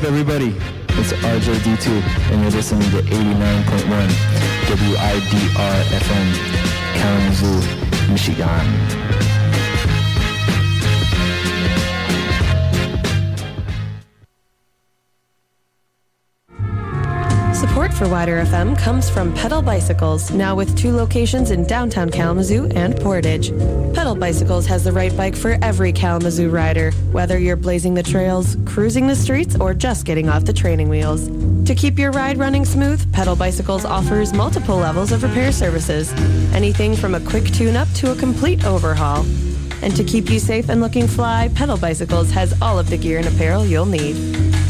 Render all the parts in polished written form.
everybody? It's RJD2, and you're listening to 89.1 WIDR FM, Kalamazoo, Michigan. Support for Wider FM comes from Pedal Bicycles, now with 2 locations in downtown Kalamazoo and Portage. Pedal Bicycles has the right bike for every Kalamazoo rider, whether you're blazing the trails, cruising the streets, or just getting off the training wheels. To keep your ride running smooth, Pedal Bicycles offers multiple levels of repair services, anything from a quick tune-up to a complete overhaul. And to keep you safe and looking fly, Pedal Bicycles has all of the gear and apparel you'll need.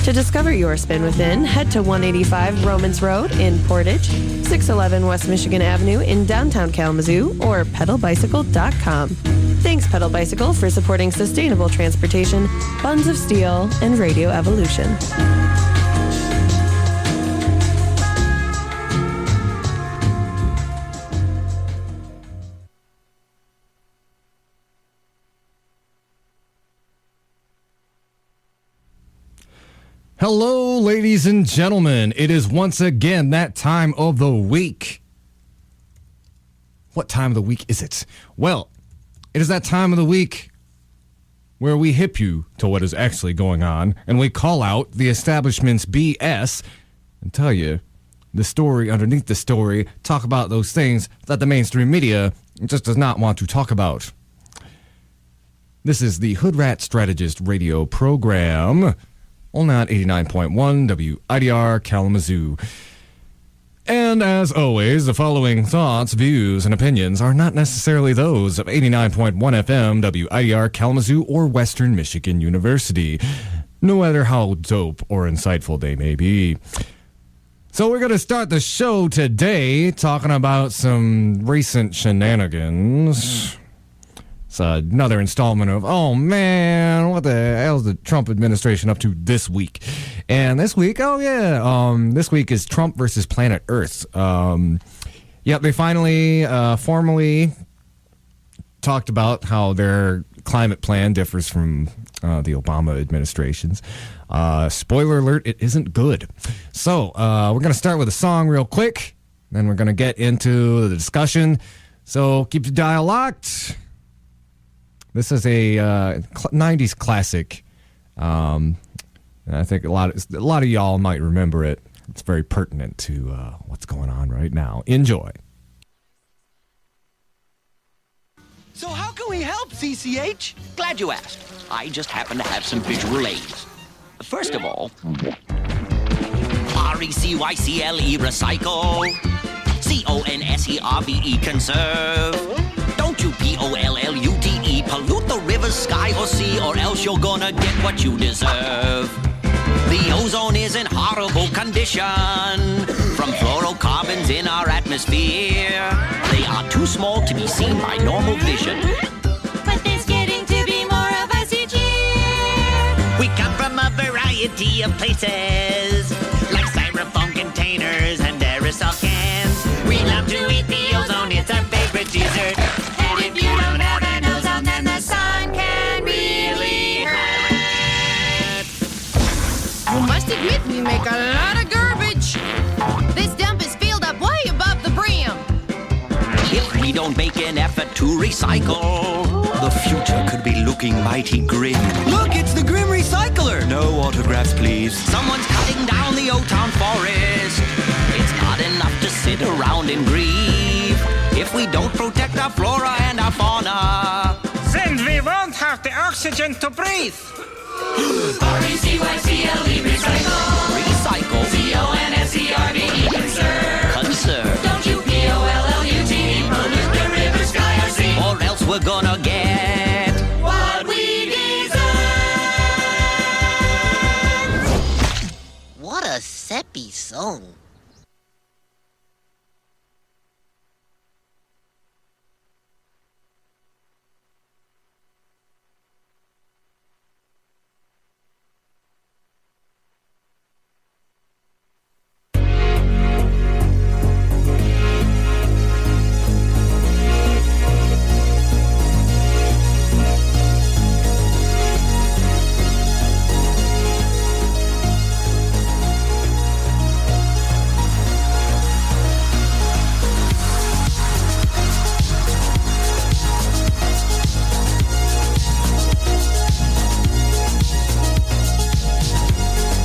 To discover your spin within, head to 185 Romans Road in Portage, 611 West Michigan Avenue in downtown Kalamazoo, or pedalbicycle.com. Thanks, Pedal Bicycle, for supporting sustainable transportation, Buns of Steel, and Radio Evolution. Hello, ladies and gentlemen. It is once again that time of the week. What time of the week is it? Well, it is that time of the week where we hip you to what is actually going on, and we call out the establishment's BS and tell you the story underneath the story, talk about those things that the mainstream media just does not want to talk about. This is the Hoodrat Strategist radio program, only on 89.1 WIDR Kalamazoo. And as always, the following thoughts, views, and opinions are not necessarily those of 89.1 FM WIDR Kalamazoo or Western Michigan University, no matter how dope or insightful they may be. So we're going to start the show today talking about some recent shenanigans. It's another installment of, oh man, what the hell is the Trump administration up to this week? And this week, this week is Trump versus Planet Earth. They finally formally talked about how their climate plan differs from the Obama administration's. Spoiler alert, it isn't good. So we're going to start with a song real quick, then we're going to get into the discussion. So keep your dial locked. This is a 90s classic. I think a lot of y'all might remember it. It's very pertinent to what's going on right now. Enjoy. So how can we help, CCH? Glad you asked. I just happen to have some visual aids. First of all, RECYCLE recycle, CONSERVE conserve. Don't you POLLUTE pollute the river, sky, or sea, or else you're gonna get what you deserve. The ozone is in horrible condition from fluorocarbons in our atmosphere. They are too small to be seen by normal vision, but there's getting to be more of us each year. We come from a variety of places, like styrofoam containers and aerosol cans. We love to eat the ozone, it's our favorite dessert. And if you don't have an ozone, then the sun can really hurt. You must admit we make a lot of garbage. This dump is filled up way above the brim. If we don't make an effort to recycle, the future could be looking mighty grim. Look, it's the Grim Recycler! No autographs, please. Someone's cutting down the O-Town forest. It's not enough to sit around and grieve. If we don't protect our flora and our fauna, Then we won't have the oxygen to breathe. RECYCLE recycle. Recycle. CONSERVE conserve. Conserve. Don't you POLLUTE pollute the river, sky, or sea, or else we're gonna get what we deserve. What a sappy song.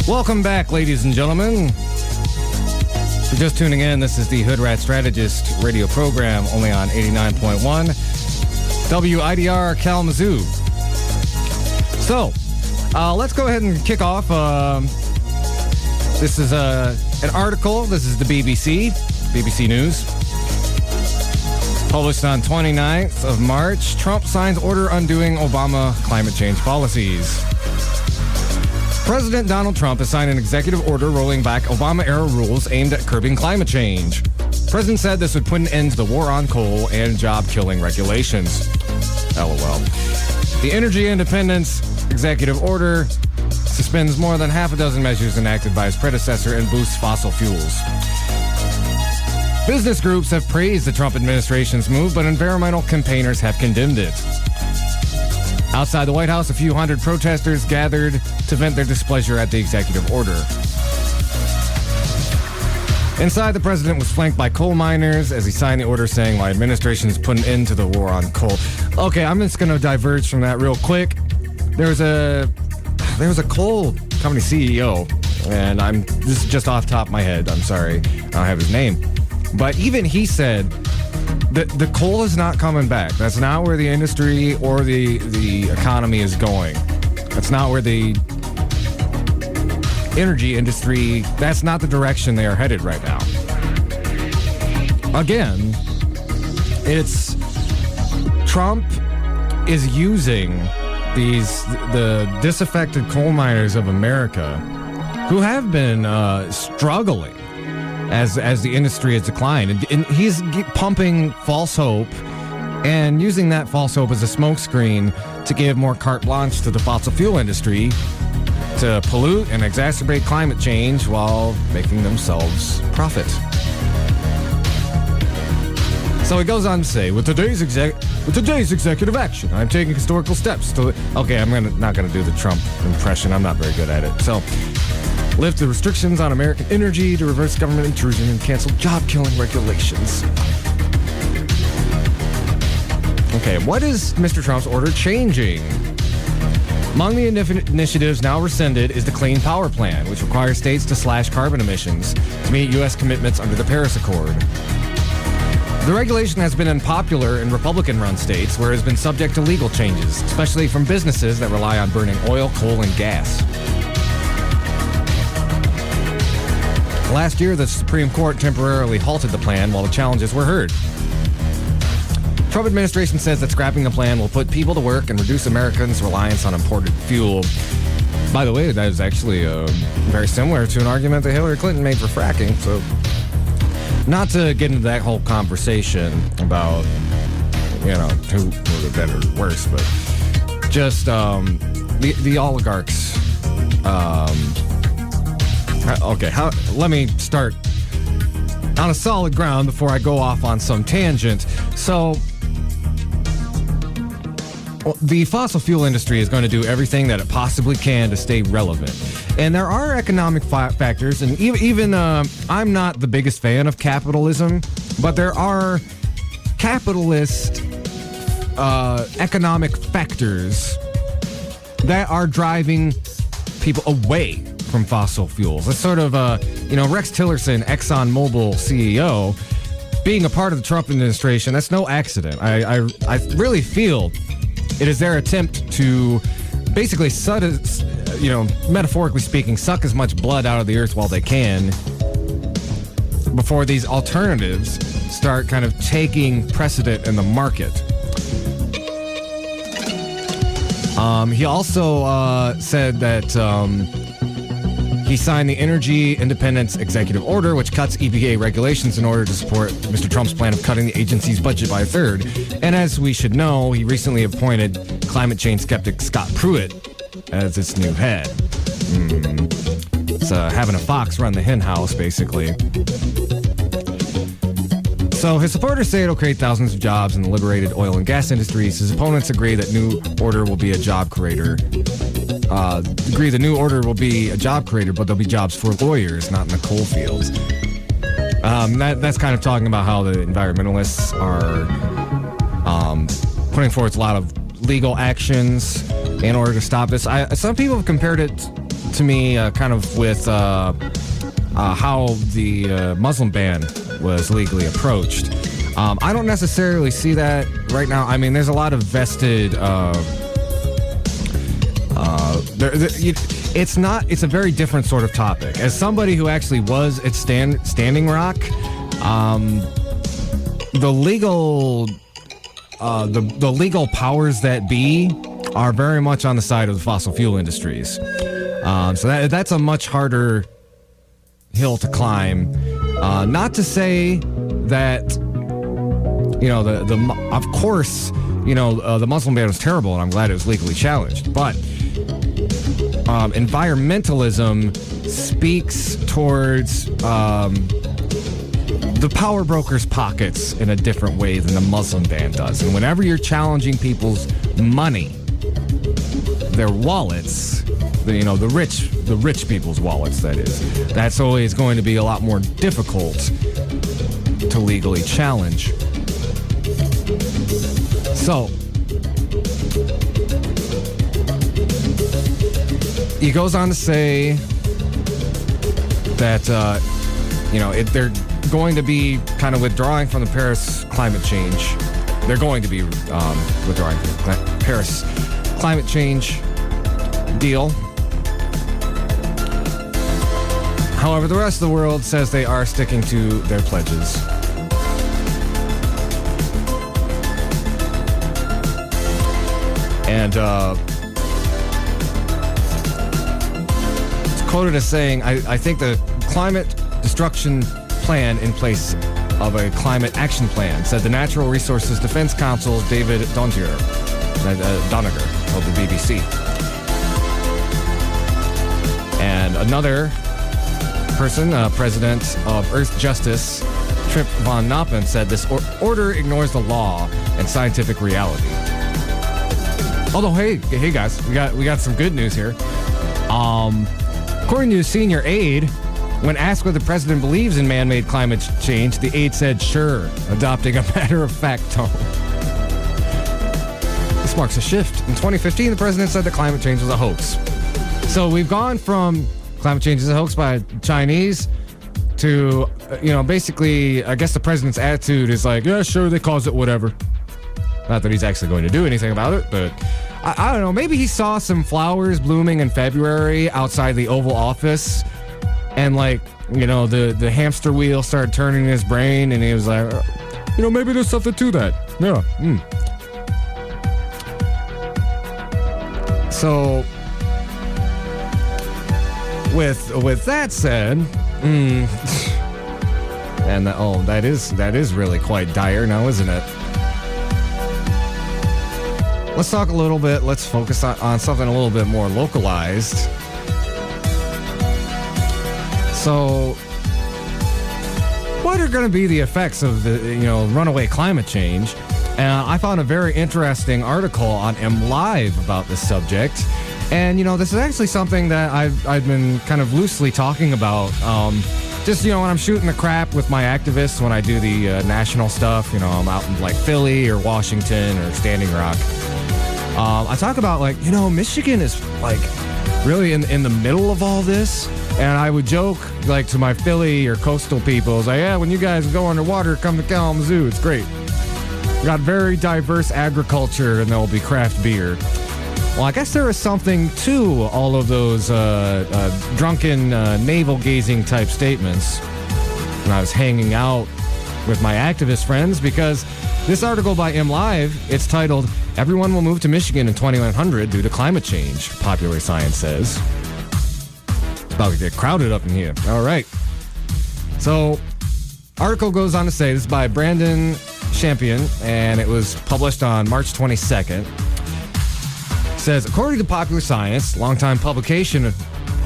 Welcome back, ladies and gentlemen. If you're just tuning in, this is the Hoodrat Strategist radio program, only on 89.1 WIDR Kalamazoo. So, let's go ahead and kick off. This is an article. This is the BBC News. Published on 29th of March, Trump signs order undoing Obama climate change policies. President Donald Trump has signed an executive order rolling back Obama-era rules aimed at curbing climate change. The president said this would put an end to the war on coal and job-killing regulations. LOL. The Energy Independence Executive Order suspends more than half a dozen measures enacted by his predecessor and boosts fossil fuels. Business groups have praised the Trump administration's move, but environmental campaigners have condemned it. Outside the White House, a few hundred protesters gathered to vent their displeasure at the executive order. Inside, the president was flanked by coal miners as he signed the order saying my administration is putting an end to the war on coal. Okay, I'm just going to diverge from that real quick. There was a coal company CEO, and this is just off the top of my head. I'm sorry, I don't have his name. But even he said that the coal is not coming back. That's not where the industry or the economy is going. That's not where the energy industry, that's not the direction they are headed right now. Again, it's Trump is using the disaffected coal miners of America who have been struggling as the industry has declined. And he's pumping false hope and using that false hope as a smokescreen to give more carte blanche to the fossil fuel industry to pollute and exacerbate climate change while making themselves profit. So he goes on to say, with today's executive action, I'm taking historical steps to... Okay, I'm not going to do the Trump impression. I'm not very good at it. So... lift the restrictions on American energy to reverse government intrusion and cancel job-killing regulations. Okay, what is Mr. Trump's order changing? Among the initiatives now rescinded is the Clean Power Plan, which requires states to slash carbon emissions to meet U.S. commitments under the Paris Accord. The regulation has been unpopular in Republican-run states where it has been subject to legal changes, especially from businesses that rely on burning oil, coal, and gas. Last year, the Supreme Court temporarily halted the plan while the challenges were heard. Trump administration says that scrapping the plan will put people to work and reduce Americans' reliance on imported fuel. By the way, that is actually very similar to an argument that Hillary Clinton made for fracking. So, not to get into that whole conversation about, who was better or worse, but just the oligarchs. Okay, let me start on a solid ground before I go off on some tangent. So, the fossil fuel industry is going to do everything that it possibly can to stay relevant. And there are economic factors, and even I'm not the biggest fan of capitalism, but there are capitalist economic factors that are driving people away from fossil fuels. It's sort of, Rex Tillerson, ExxonMobil CEO, being a part of the Trump administration, that's no accident. I really feel it is their attempt to basically, metaphorically speaking, suck as much blood out of the earth while they can before these alternatives start kind of taking precedent in the market. He also said that he signed the Energy Independence Executive Order, which cuts EPA regulations in order to support Mr. Trump's plan of cutting the agency's budget by a third. And as we should know, he recently appointed climate change skeptic Scott Pruitt as its new head. It's having a fox run the hen house, basically. So his supporters say it'll create thousands of jobs in the liberated oil and gas industries. His opponents agree that new order will be a job creator. The new order will be a job creator, but there'll be jobs for lawyers, not in the coal fields. That's kind of talking about how the environmentalists are putting forth a lot of legal actions in order to stop this. Some people have compared it to me kind of with how the Muslim ban was legally approached. I don't necessarily see that right now. I mean, there's a lot of vested... it's a very different sort of topic. As somebody who actually was at Standing Rock, the legal powers that be are very much on the side of the fossil fuel industries. So that's a much harder hill to climb. Not to say that, of course, the Muslim ban was terrible, and I'm glad it was legally challenged. But environmentalism speaks towards the power brokers' pockets in a different way than the Muslim ban does. And whenever you're challenging people's money, their wallets, the rich people's wallets, that is, that's always going to be a lot more difficult to legally challenge. So, he goes on to say that, they're going to be kind of withdrawing from the Paris climate change. They're going to be withdrawing from the Paris climate change deal. However, the rest of the world says they are sticking to their pledges. And it's quoted as saying, I think the climate destruction plan in place of a climate action plan, said the Natural Resources Defense Council's David Doniger told the BBC. And another person, president of Earth Justice, Trip von Noppen, said this order ignores the law and scientific reality. Although, hey guys, we got some good news here. According to a senior aide, when asked whether the president believes in man-made climate change, the aide said, sure, adopting a matter-of-fact tone. This marks a shift. In 2015, the president said that climate change was a hoax. So we've gone from climate change is a hoax by Chinese to, basically, I guess the president's attitude is like, yeah, sure, they caused it, whatever. Not that he's actually going to do anything about it, but I don't know. Maybe he saw some flowers blooming in February outside the Oval Office, and the hamster wheel started turning in his brain, and he was like, maybe there's something to that. Yeah. So, with that said, and that is really quite dire now, isn't it? Let's talk a little bit. Let's focus on something a little bit more localized. So, what are going to be the effects of the runaway climate change? And I found a very interesting article on MLive about this subject. And this is actually something that I've been kind of loosely talking about. Just when I'm shooting the crap with my activists, when I do the national stuff. I'm out in Philly or Washington or Standing Rock. I talk about Michigan is really in the middle of all this. And I would joke, to my Philly or coastal people, I was like, yeah, when you guys go underwater, come to Kalamazoo. It's great. We got very diverse agriculture, and there'll be craft beer. Well, I guess there is something to all of those drunken, navel-gazing type statements when I was hanging out with my activist friends, because this article by MLive, it's titled, Everyone Will Move to Michigan in 2100 Due to Climate Change, Popular Science says. About to get crowded up in here. All right. So, article goes on to say, this is by Brandon Champion, and it was published on March 22nd. It says, according to Popular Science, longtime publication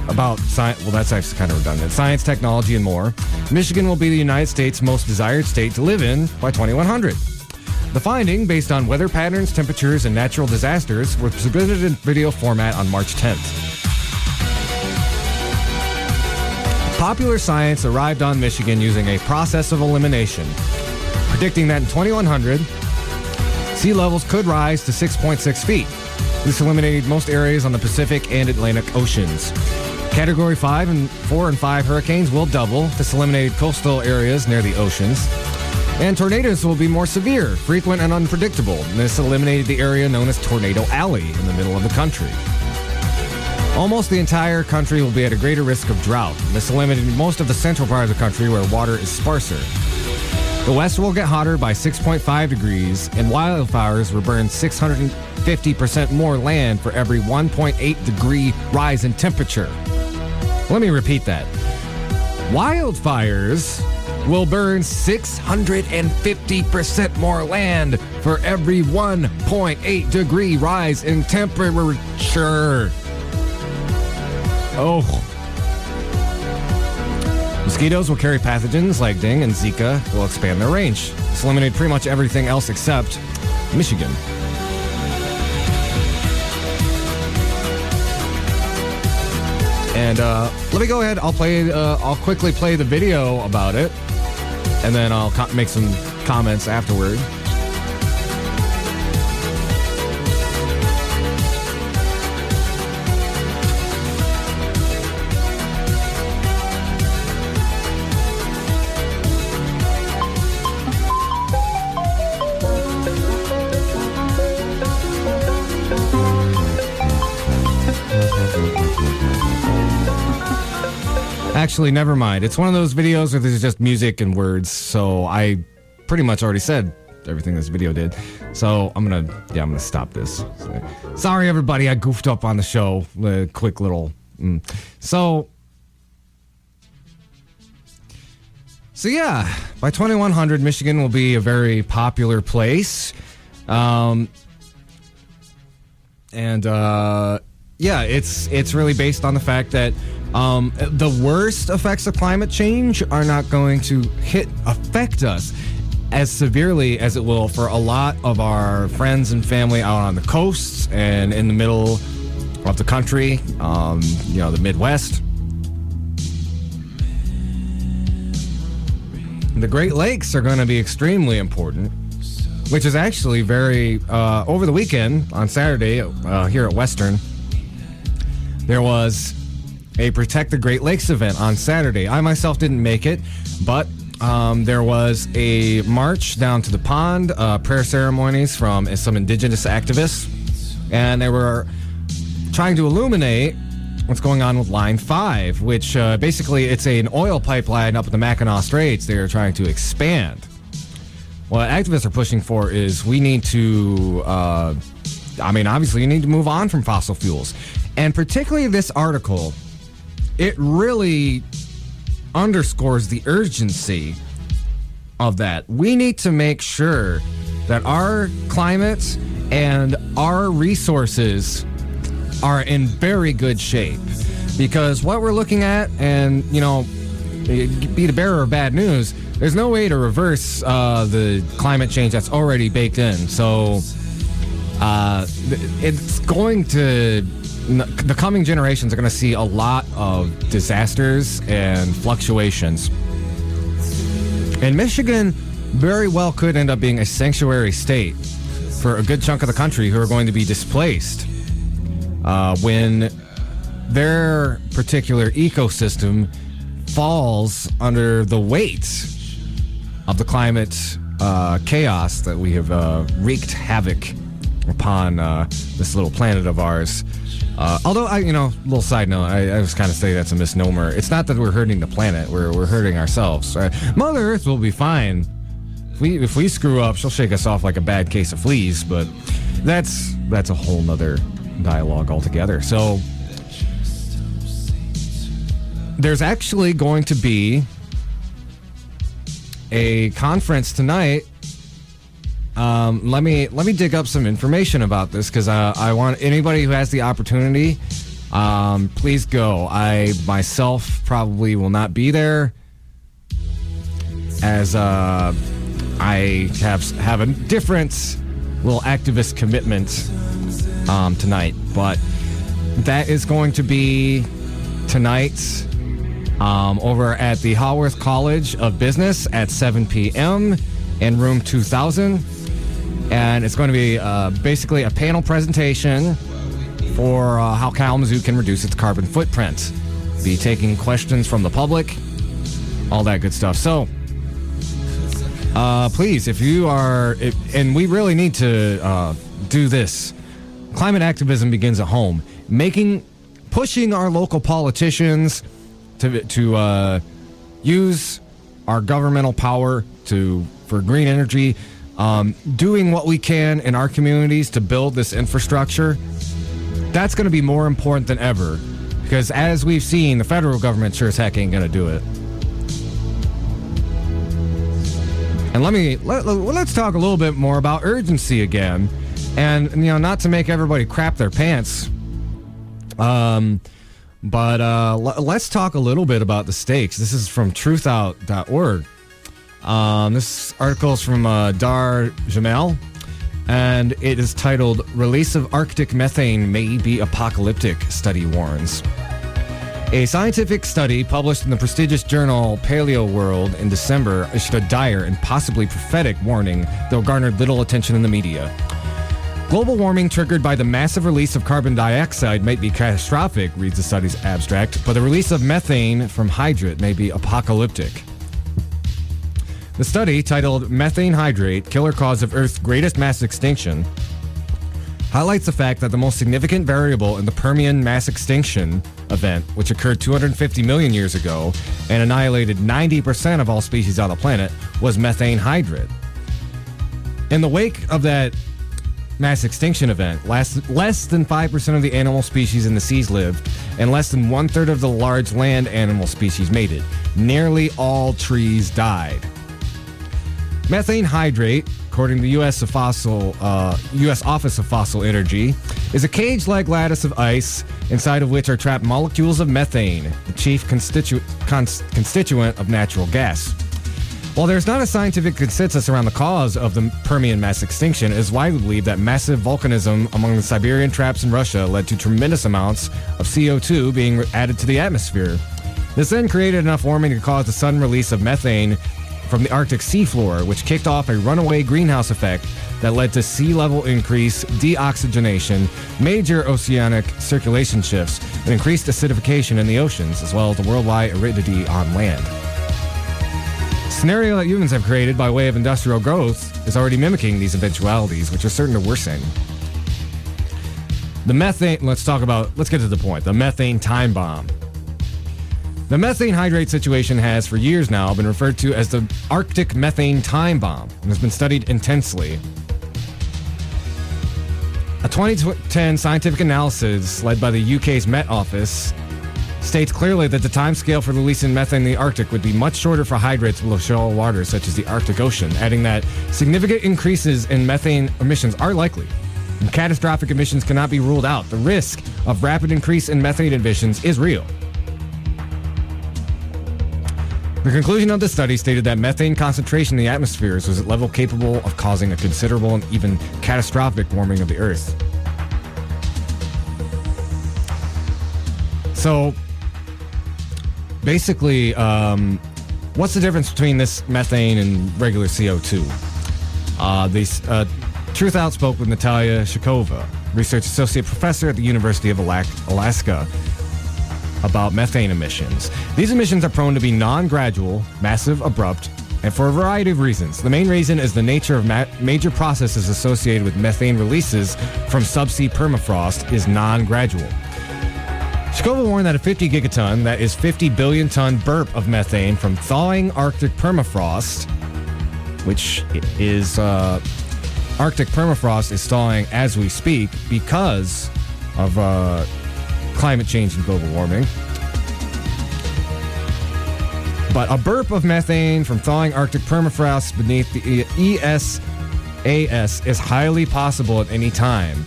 about science, well, that's actually kind of redundant, science, technology, and more, Michigan will be the United States' most desired state to live in by 2100. The finding, based on weather patterns, temperatures, and natural disasters, was presented in video format on March 10th. Popular Science arrived on Michigan using a process of elimination, predicting that in 2100, sea levels could rise to 6.6 feet. This eliminated most areas on the Pacific and Atlantic Oceans. Category 4 and 5 hurricanes will double. This eliminated coastal areas near the oceans. And tornadoes will be more severe, frequent, and unpredictable. This eliminated the area known as Tornado Alley in the middle of the country. Almost the entire country will be at a greater risk of drought. This eliminated most of the central part of the country where water is sparser. The west will get hotter by 6.5 degrees, and wildfires will burn 650% more land for every 1.8 degree rise in temperature. Let me repeat that. Wildfires will burn 650% more land for every 1.8 degree rise in temperature. Oh. Mosquitoes will carry pathogens like dengue and Zika will expand their range. This eliminated pretty much everything else except Michigan. And let me go ahead. I'll quickly play the video about it, and then I'll make some comments afterward. Actually, never mind. It's one of those videos where there's just music and words, so I pretty much already said everything this video did. So I'm gonna stop this. Sorry, everybody, I goofed up on the show. Quick little. So yeah, by 2100, Michigan will be a very popular place. Yeah, it's really based on the fact that the worst effects of climate change are not going to affect us as severely as it will for a lot of our friends and family out on the coasts and in the middle of the country, the Midwest. The Great Lakes are going to be extremely important, which is actually very, over the weekend on Saturday here at Western, there was a Protect the Great Lakes event on Saturday. I myself didn't make it, but there was a march down to the pond, prayer ceremonies from some indigenous activists, and they were trying to illuminate what's going on with Line 5, which basically it's an oil pipeline up in the Mackinac Straits they're trying to expand. What activists are pushing for is we need to, obviously you need to move on from fossil fuels. And particularly this article, it really underscores the urgency of that. We need to make sure that our climate and our resources are in very good shape. Because what we're looking at, and, be the bearer of bad news, there's no way to reverse the climate change that's already baked in. So it's going to... The coming generations are going to see a lot of disasters and fluctuations. And Michigan very well could end up being a sanctuary state for a good chunk of the country who are going to be displaced when their particular ecosystem falls under the weight of the climate chaos that we have wreaked havoc upon this little planet of ours. Although, little side note, I was kind of say that's a misnomer. It's not that we're hurting the planet, we're hurting ourselves. Mother Earth will be fine. If we screw up, she'll shake us off like a bad case of fleas, but that's a whole nother dialogue altogether. So, there's actually going to be a conference tonight. Let me dig up some information about this because I want anybody who has the opportunity, please go. I myself probably will not be there as I have a different little activist commitment tonight, but that is going to be tonight over at the Haworth College of Business at 7 p.m. in room 2000. And it's going to be basically a panel presentation for how Kalamazoo can reduce its carbon footprint. Be taking questions from the public, all that good stuff. So, please, if you are, and we really need to do this. Climate activism begins at home. Pushing our local politicians to use our governmental power for green energy, doing what we can in our communities to build this infrastructure. That's going to be more important than ever, because as we've seen, the federal government sure as heck ain't going to do it. And let's talk a little bit more about urgency again, and not to make everybody crap their pants, but let's talk a little bit about the stakes. This is from truthout.org. This article is from Dar Jamel, and it is titled "Release of Arctic Methane May Be Apocalyptic," study warns. A scientific study published in the prestigious journal Paleo World in December issued a dire and possibly prophetic warning, though garnered little attention in the media. Global warming triggered by the massive release of carbon dioxide might be catastrophic, reads the study's abstract, but the release of methane from hydrate may be apocalyptic. The study, titled Methane Hydrate, Killer Cause of Earth's Greatest Mass Extinction, highlights the fact that the most significant variable in the Permian mass extinction event, which occurred 250 million years ago and annihilated 90% of all species on the planet, was methane hydrate. In the wake of that mass extinction event, less than 5% of the animal species in the seas lived, and less than 1/3 of the large land animal species mated. Nearly all trees died. Methane hydrate, according to the U.S. Office of Fossil Energy, is a cage-like lattice of ice inside of which are trapped molecules of methane, the chief constituent of natural gas. While there's not a scientific consensus around the cause of the Permian mass extinction, it is widely believed that massive volcanism among the Siberian traps in Russia led to tremendous amounts of CO2 being added to the atmosphere. This then created enough warming to cause the sudden release of methane from the Arctic seafloor, which kicked off a runaway greenhouse effect that led to sea level increase, deoxygenation, major oceanic circulation shifts, and increased acidification in the oceans, as well as the worldwide aridity on land. The scenario that humans have created by way of industrial growth is already mimicking these eventualities, which are certain to worsen. Let's get to the point. The methane time bomb. The methane hydrate situation has, for years now, been referred to as the Arctic methane time bomb and has been studied intensely. A 2010 scientific analysis led by the UK's Met Office states clearly that the timescale for releasing methane in the Arctic would be much shorter for hydrates below shallow waters such as the Arctic Ocean, adding that significant increases in methane emissions are likely, and catastrophic emissions cannot be ruled out. The risk of rapid increase in methane emissions is real. The conclusion of the study stated that methane concentration in the atmospheres was at a level capable of causing a considerable and even catastrophic warming of the Earth. So, basically, what's the difference between this methane and regular CO2? Truth Out spoke with Natalia Shakova, research associate professor at the University of Alaska, about methane emissions. These emissions are prone to be non-gradual, massive, abrupt, and for a variety of reasons. The main reason is the nature of major processes associated with methane releases from subsea permafrost is non-gradual. Shkova warned that a 50 gigaton, that is 50 billion ton burp of methane from thawing Arctic permafrost, which is Arctic permafrost is thawing as we speak because of climate change and global warming. But a burp of methane from thawing Arctic permafrost beneath the ESAS is highly possible at any time.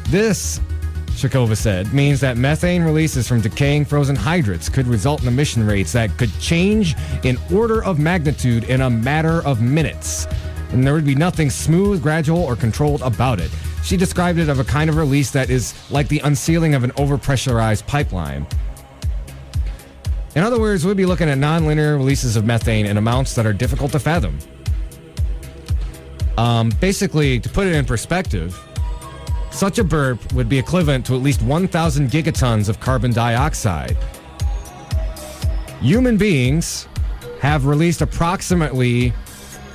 This, Shakova said, means that methane releases from decaying frozen hydrates could result in emission rates that could change in order of magnitude in a matter of minutes. And there would be nothing smooth, gradual, or controlled about it. She described it as a kind of release that is like the unsealing of an overpressurized pipeline. In other words, we'd be looking at nonlinear releases of methane in amounts that are difficult to fathom. Basically, to put it in perspective, Such a burp would be equivalent to at least 1,000 gigatons of carbon dioxide. Human beings have released approximately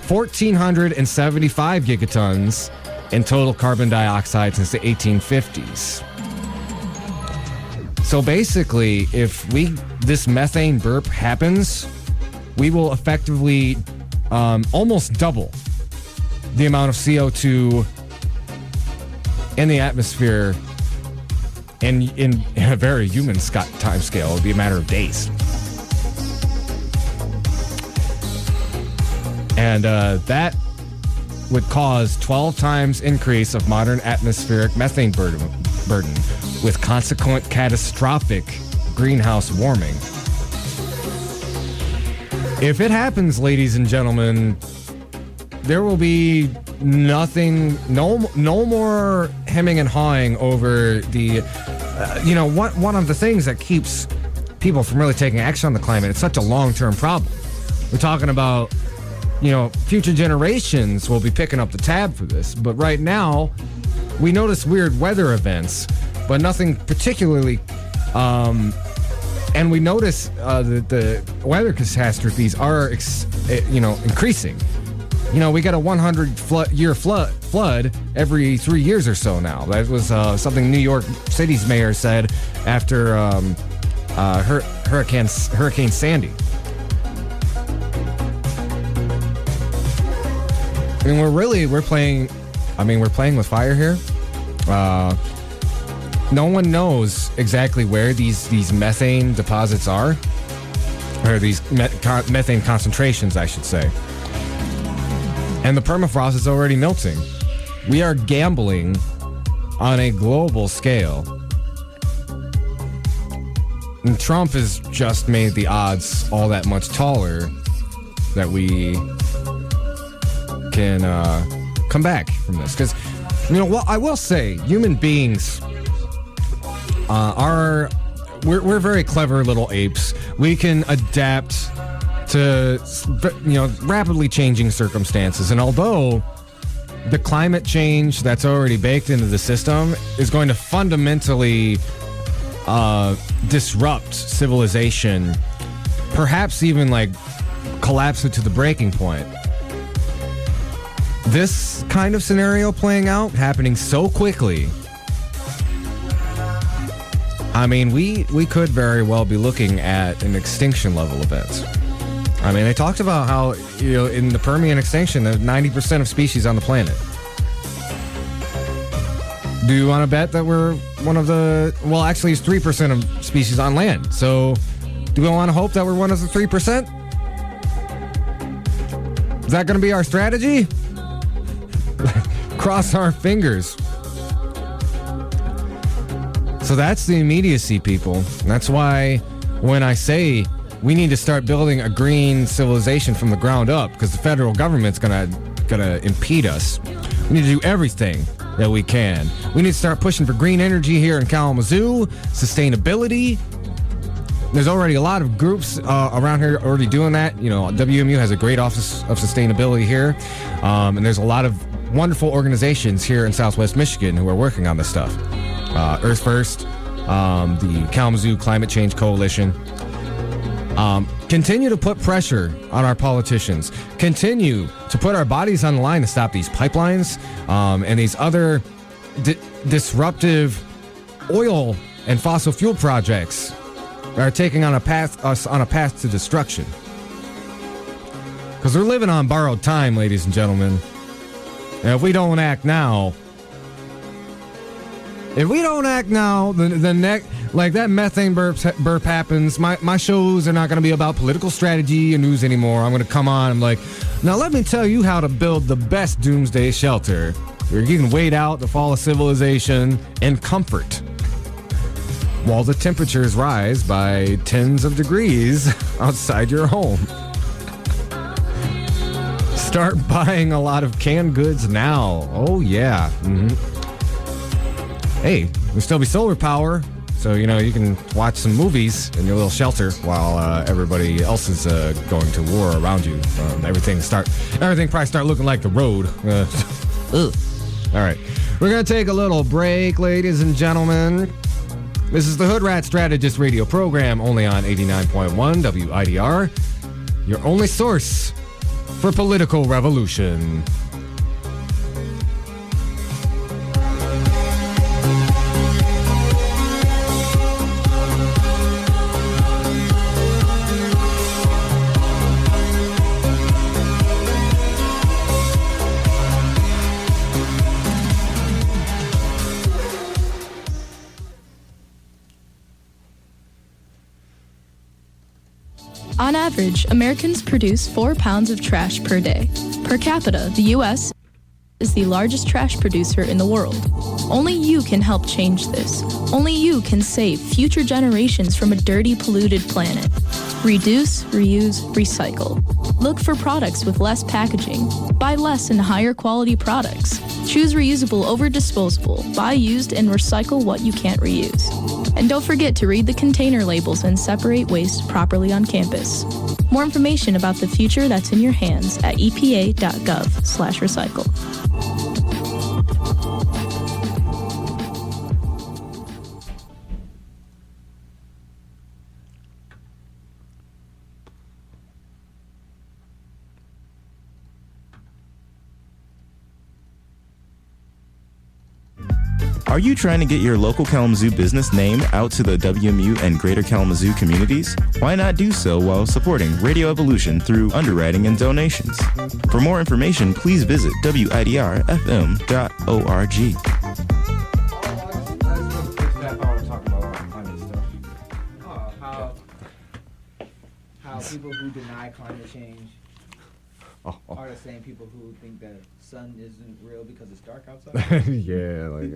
1,475 gigatons in total carbon dioxide since the 1850s. So basically, if this methane burp happens, we will effectively almost double the amount of CO2 in the atmosphere in a very human time scale. It would be a matter of days. And that would cause 12 times increase of modern atmospheric methane burden with consequent catastrophic greenhouse warming. If it happens, ladies and gentlemen, there will be no more hemming and hawing over the, one of the things that keeps people from really taking action on the climate. It's such a long-term problem. We're talking about, future generations will be picking up the tab for this. But right now, we notice weird weather events, but nothing particularly. And we notice the weather catastrophes are, increasing. We got a 100-year flood every 3 years or so now. That was something New York City's mayor said after Hurricane Sandy. I mean, we're playing with fire here. No one knows exactly where these methane deposits are, or these methane concentrations, I should say. And the permafrost is already melting. We are gambling on a global scale. And Trump has just made the odds all that much taller that we can come back from this. Because, what I will say, human beings we're very clever little apes. We can adapt to, rapidly changing circumstances. And although the climate change that's already baked into the system is going to fundamentally disrupt civilization, perhaps even collapse it to the breaking point. This kind of scenario playing out, happening so quickly, I mean, we could very well be looking at an extinction level event. I mean, they talked about how, in the Permian extinction, there's 90% of species on the planet. Do you want to bet that we're one of the... Well, actually, it's 3% of species on land. So, do we want to hope that we're one of the 3%? Is that going to be our strategy? Cross our fingers. So that's the immediacy, people. That's why when I say we need to start building a green civilization from the ground up, because the federal government's gonna impede us. We need to do everything that we can. We need to start pushing for green energy here in Kalamazoo, sustainability. There's already a lot of groups around here already doing that. WMU has a great office of sustainability here, and there's a lot of wonderful organizations here in Southwest Michigan who are working on this stuff. Earth First, the Kalamazoo Climate Change Coalition. Continue to put pressure on our politicians. Continue to put our bodies on the line to stop these pipelines and these other disruptive oil and fossil fuel projects that are taking us on a path to destruction. Because we're living on borrowed time, ladies and gentlemen. And if we don't act now, the next, that methane burp happens, my shows are not going to be about political strategy and news anymore. I'm going to come on, I'm like, now let me tell you how to build the best doomsday shelter where you can wait out the fall of civilization in comfort while the temperatures rise by tens of degrees outside your home. Start buying a lot of canned goods now. Oh, yeah. Hey, there'll still be solar power, so, you can watch some movies in your little shelter while everybody else is going to war around you. Everything probably start looking like the road. All right. We're going to take a little break, ladies and gentlemen. This is the Hoodrat Strategist radio program, only on 89.1 WIDR, your only source for political revolution. On average, Americans produce 4 pounds of trash per day. Per capita, the U.S. is the largest trash producer in the world. Only you can help change this. Only you can save future generations from a dirty, polluted planet. Reduce, reuse, recycle. Look for products with less packaging. Buy less and higher quality products. Choose reusable over disposable. Buy used and recycle what you can't reuse. And don't forget to read the container labels and separate waste properly on campus. More information about the future that's in your hands at epa.gov/recycle. Are you trying to get your local Kalamazoo business name out to the WMU and Greater Kalamazoo communities? Why not do so while supporting Radio Evolution through underwriting and donations? For more information, please visit widrfm.org. How people who deny climate change are the same people who think that sun isn't real because it's dark outside. Yeah, like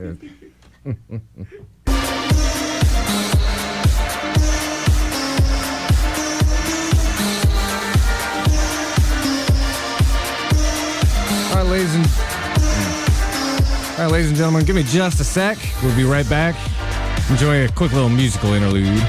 All right, ladies and gentlemen, give me just a sec. We'll be right back. Enjoy a quick little musical interlude.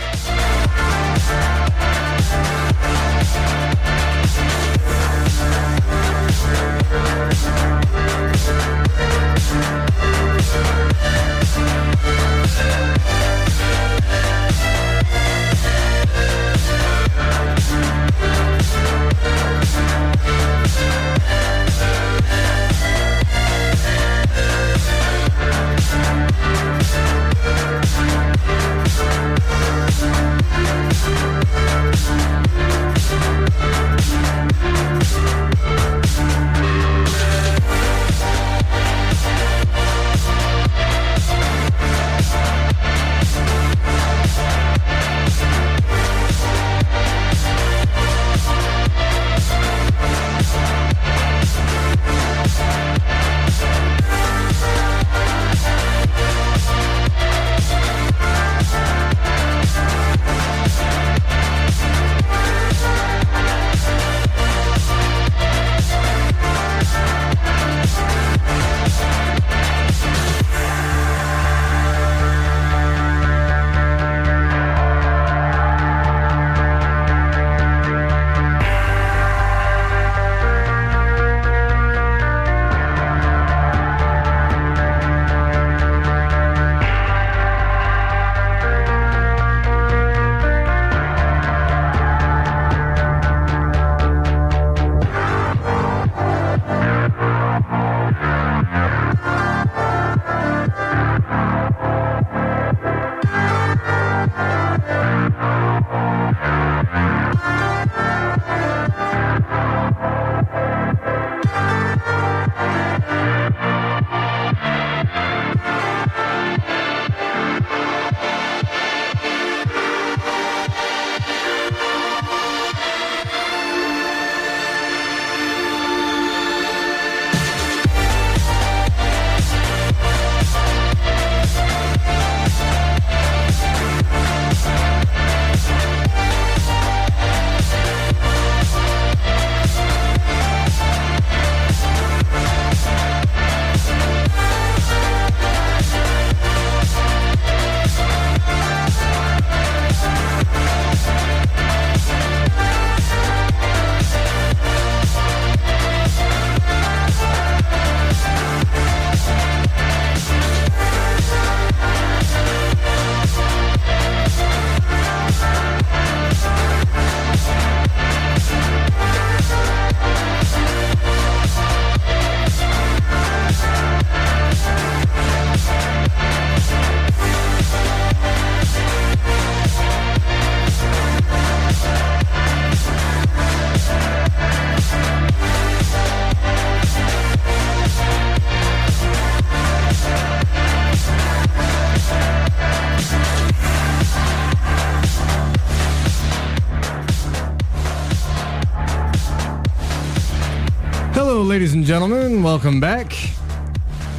ladies and gentlemen, welcome back.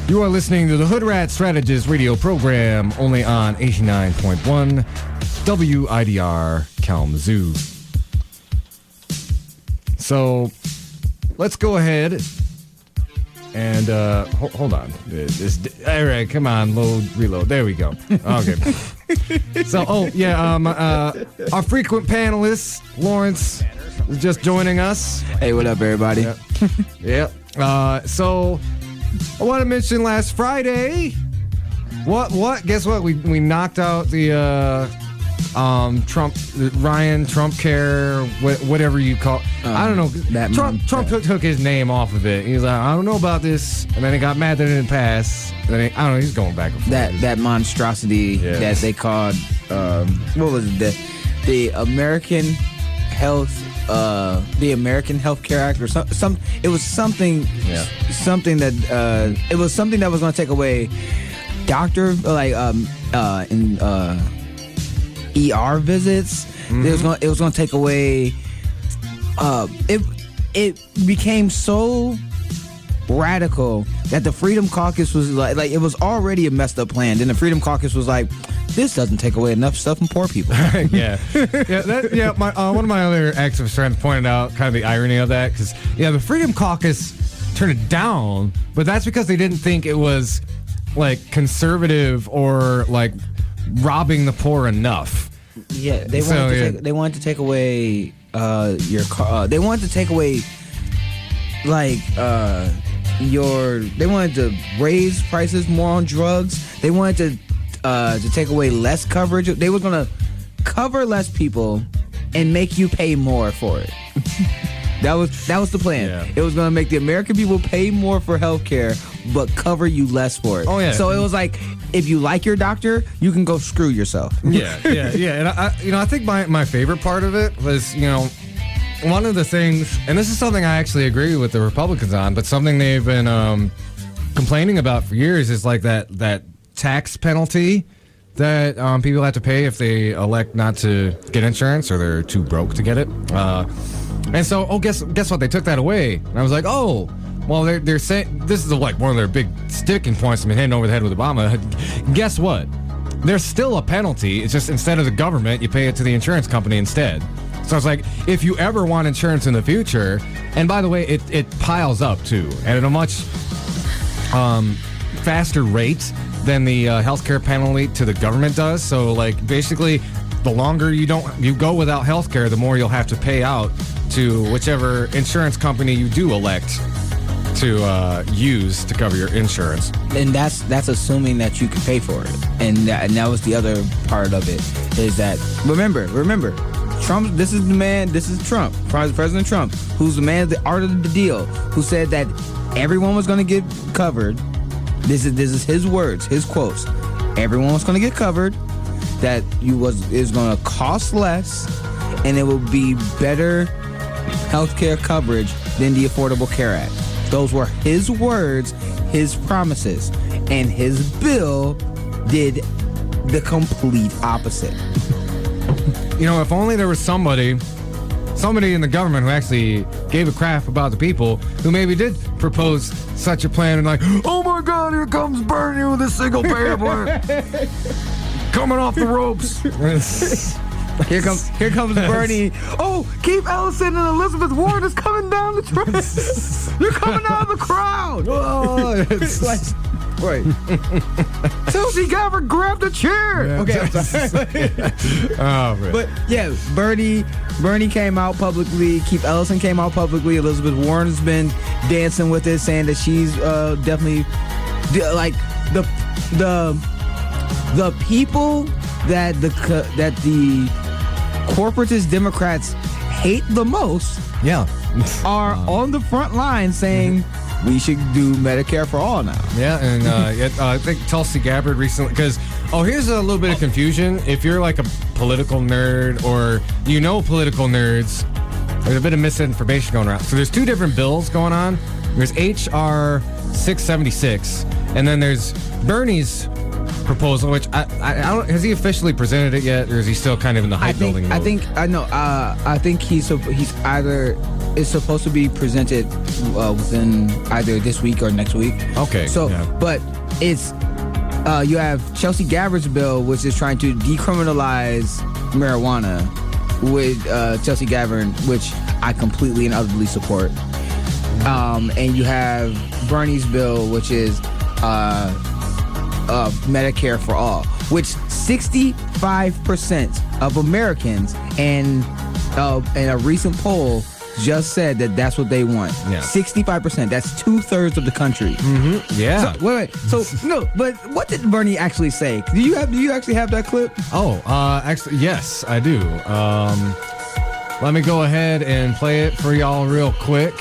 You are listening to the Hoodrat Strategist radio program, only on 89.1 WIDR Kalamazoo. So, let's go ahead and, hold on. All right, come on, reload. There we go. Okay. So, our frequent panelist, Lawrence, is just joining us. Hey, what up, everybody? Yep. So, I want to mention last Friday. What? Guess what? We knocked out the Trump care, whatever you call. I don't know. Trump took his name off of it. He was like, I don't know about this, and then he got mad that it didn't pass. And then I don't know. He's going back and forth. That monstrosity that they called what was it? The American Health Care Act or some. It was something. Yeah. Something that it was something that was going to take away ER visits. Mm-hmm. It was going to take away. It became so radical that the Freedom Caucus was like it was already a messed up plan. Then the Freedom Caucus was like, this doesn't take away enough stuff from poor people. Yeah. One of my other active friends pointed out kind of the irony of that because the Freedom Caucus turned it down, but that's because they didn't think it was like conservative or like robbing the poor enough. Yeah, they wanted to take away your car. They wanted to take away they wanted to raise prices more on drugs. They wanted to take away less coverage. They were going to cover less people and make you pay more for it. That was the plan. Yeah. It was going to make the American people pay more for health care, but cover you less for it. Oh, yeah. So it was like, if you like your doctor, you can go screw yourself. Yeah. And I think my favorite part of it was, one of the things, and this is something I actually agree with the Republicans on, but something they've been complaining about for years is like that tax penalty that people have to pay if they elect not to get insurance or they're too broke to get it. And so, guess what? They took that away. And I was like, well, they're saying this is like one of their big sticking points. I've been hitting over the head with Obama. Guess what? There's still a penalty. It's just instead of the government, you pay it to the insurance company instead. So it's like, if you ever want insurance in the future, and by the way, it piles up too, and at a much faster rate than the healthcare penalty to the government does. So like basically, the longer you go without healthcare, the more you'll have to pay out to whichever insurance company you do elect to use to cover your insurance. And that's assuming that you can pay for it. And that was the other part of it, is that remember, Trump. This is Trump, President Trump, who's the man of the art of the deal, who said that everyone was going to get covered. This is his words, his quotes. Everyone was going to get covered. That is going to cost less, and it will be better healthcare coverage than the Affordable Care Act. Those were his words, his promises, and his bill did the complete opposite. If only there was somebody in the government who actually gave a crap about the people, who maybe did propose such a plan and like, oh my God, here comes Bernie with a single payer plan. Coming off the ropes. Here comes Bernie. Oh, Keith Ellison and Elizabeth Warren is coming down the track. They're coming out of the crowd. Oh, it's like, right. Tulsi Gabbard grabbed a chair. Yeah. Okay, I'm sorry. Oh, man. But yeah, Bernie came out publicly. Keith Ellison came out publicly. Elizabeth Warren's been dancing with it, saying that she's definitely like the people that the corporatist Democrats hate the most, are on the front line saying we should do Medicare for all now. Yeah, and I think Tulsi Gabbard recently, because here's a little bit of confusion. If you're like a political nerd or political nerds, there's a bit of misinformation going around. So there's two different bills going on. There's HR 676, and then there's Bernie's proposal, which I don't. Has he officially presented it yet, or is he still kind of in the hype building mode? I think he's either is supposed to be presented within either this week or next week. Okay. So, but it's you have Chelsea Gabbard's bill, which is trying to decriminalize marijuana with Chelsea Gabbard, which I completely and utterly support. And you have Bernie's bill, which is MEDICARE-FOR-ALL, which 65% of Americans and in a recent poll just said that that's what they want. Yeah. 65%. That's 2/3 of the country. Mm-hmm. Yeah. So, wait. So no, but what did Bernie actually say? Do you actually have that clip? Oh, actually, yes, I do. Let me go ahead and play it for y'all real quick.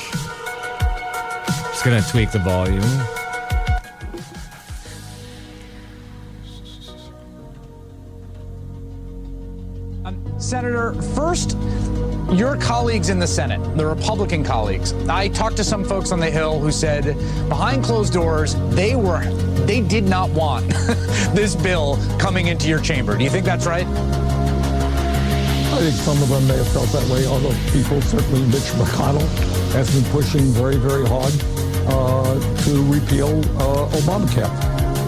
Just gonna tweak the volume. Senator, first, your colleagues in the Senate, the Republican colleagues, I talked to some folks on the Hill who said behind closed doors, they did not want this bill coming into your chamber. Do you think that's right? I think some of them may have felt that way. Other people, certainly Mitch McConnell, has been pushing very, very hard to repeal Obamacare.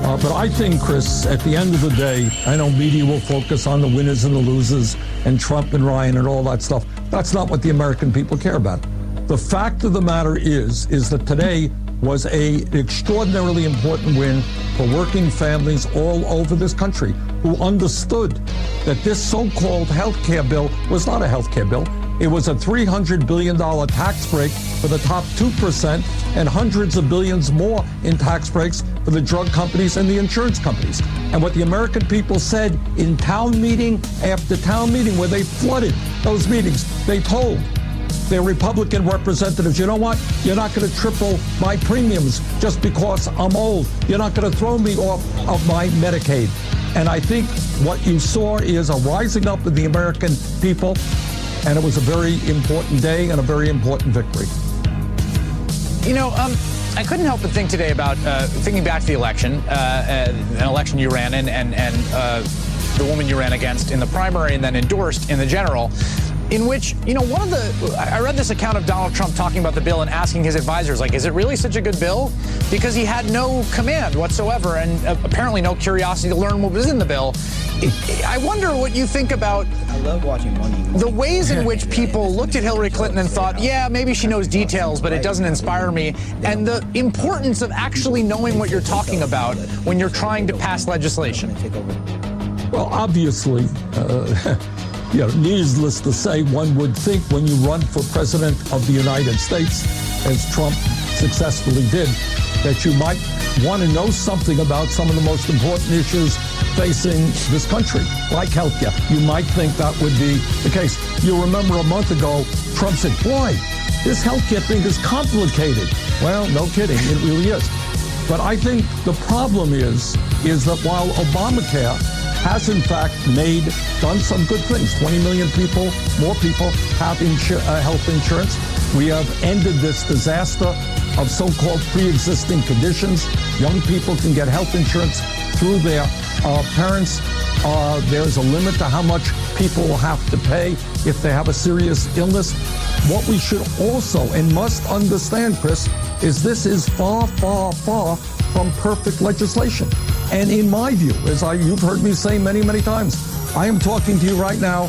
But I think, Chris, at the end of the day, I know media will focus on the winners and the losers and Trump and Ryan and all that stuff. That's not what the American people care about. The fact of the matter is that today was an extraordinarily important win for working families all over this country who understood that this so-called health care bill was not a health care bill. It was a $300 billion tax break for the top 2% and hundreds of billions more in tax breaks for the drug companies and the insurance companies. And what the American people said in town meeting after town meeting, where they flooded those meetings, they told their Republican representatives, you know what? You're not going to triple my premiums just because I'm old. You're not going to throw me off of my Medicaid. And I think what you saw is a rising up of the American people, and it was a very important day and a very important victory. You know, I couldn't help but think today about thinking back to the election, an election you ran in, and the woman you ran against in the primary and then endorsed in the general, in which, you know, I read this account of Donald Trump talking about the bill and asking his advisors, like, is it really such a good bill? Because he had no command whatsoever and apparently no curiosity to learn what was in the bill. I wonder what you think about the ways in which people looked at Hillary Clinton and thought, yeah, maybe she knows details, but it doesn't inspire me, and the importance of actually knowing what you're talking about when you're trying to pass legislation. Well, obviously, needless to say, one would think when you run for president of the United States, as Trump successfully did, that you might want to know something about some of the most important issues facing this country, like healthcare. You might think that would be the case. You remember a month ago, Trump said, boy, this healthcare thing is complicated. Well, no kidding, it really is. But I think the problem is that while Obamacare has in fact done some good things. 20 million people, more people have health insurance. We have ended this disaster of so-called pre-existing conditions. Young people can get health insurance through their parents. There's a limit to how much people will have to pay if they have a serious illness. What we should also and must understand, Chris, is this is far, far, far from perfect legislation. And in my view, as you've heard me say many, many times, I am talking to you right now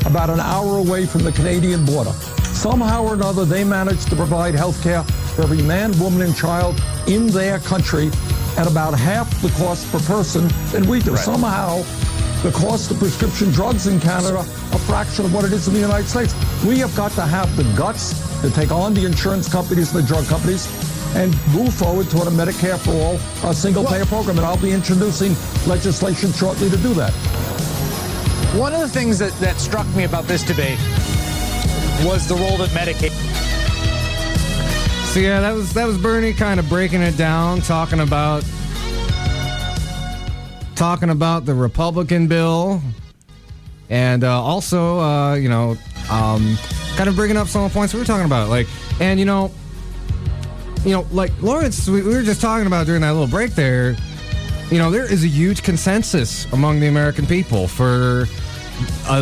about an hour away from the Canadian border. Somehow or another, they managed to provide health care for every man, woman, and child in their country at about half the cost per person than we do. Right. Somehow, the cost of prescription drugs in Canada, a fraction of what it is in the United States. We have got to have the guts to take on the insurance companies and the drug companies and move forward toward a MEDICARE-FOR-ALL, a single-payer program. And I'll be introducing legislation shortly to do that. One of the things that struck me about this debate was the role that Medicaid. So yeah, that was Bernie kind of breaking it down, talking about the Republican bill, and also kind of bringing up some of the points we were talking about, like, and like Lawrence, we were just talking about during that little break there. there is a huge consensus among the American people for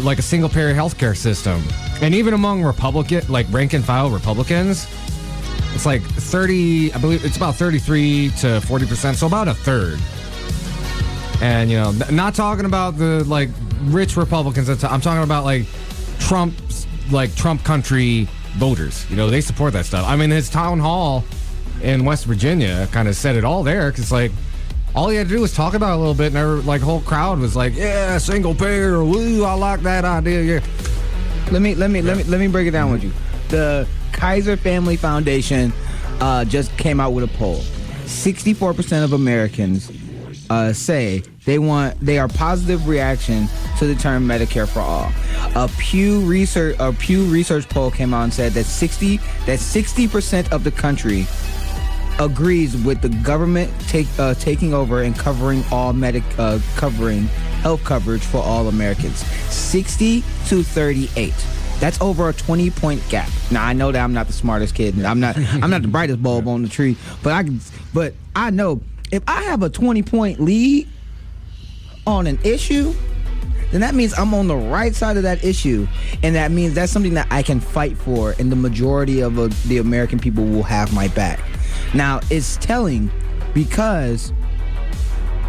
like a single-payer healthcare system. And even among rank-and-file Republicans, it's like 30, I believe it's about 33 to 40%, so about a third. And, not talking about the, rich Republicans. I'm talking about, Trump country voters. They support that stuff. I mean, his town hall in West Virginia kind of said it all there, because, all he had to do was talk about it a little bit, and the whole crowd was like, yeah, single payer, woo, I like that idea, yeah. Let me break it down with you. The Kaiser Family Foundation just came out with a poll. 64% of Americans say they are positive reaction to the term Medicare for all. A Pew Research poll came out and said that 60% of the country agrees with the government taking over and covering all covering health coverage for all Americans. 60 to 38. That's over a 20-point gap. Now I know that I'm not the smartest kid. I'm not the brightest bulb on the tree. But I know if I have a 20-point lead on an issue, then that means I'm on the right side of that issue, and that means that's something that I can fight for, and the majority of the American people will have my back. Now, it's telling because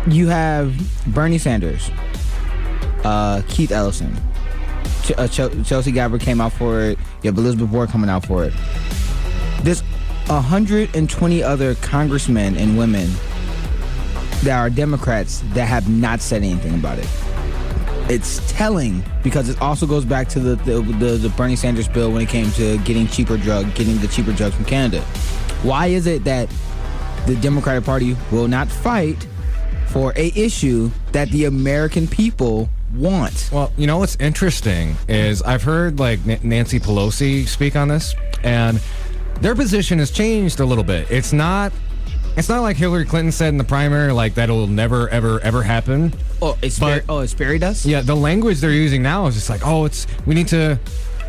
you have Bernie Sanders, Keith Ellison, Chelsea Gabber came out for it. You have Elizabeth Warren coming out for it. There's 120 other congressmen and women that are Democrats that have not said anything about it. It's telling because it also goes back to the Bernie Sanders bill when it came to getting the cheaper drugs from Canada. Why is it that the Democratic Party will not fight for a issue that the American people want? Well, what's interesting is I've heard Nancy Pelosi speak on this, and their position has changed a little bit. It's not like Hillary Clinton said in the primary, that'll never, ever, ever happen. It's fairy dust? Yeah, the language they're using now is just we need to,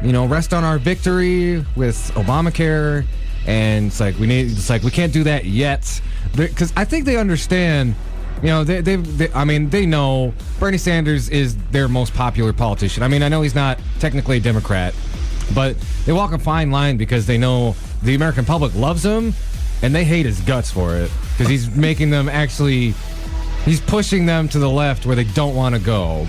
rest on our victory with Obamacare. And we can't do that yet. Because I think they understand, they know Bernie Sanders is their most popular politician. I mean, I know he's not technically a Democrat, but they walk a fine line because they know the American public loves him, and they hate his guts for it. Because he's making them he's pushing them to the left where they don't want to go.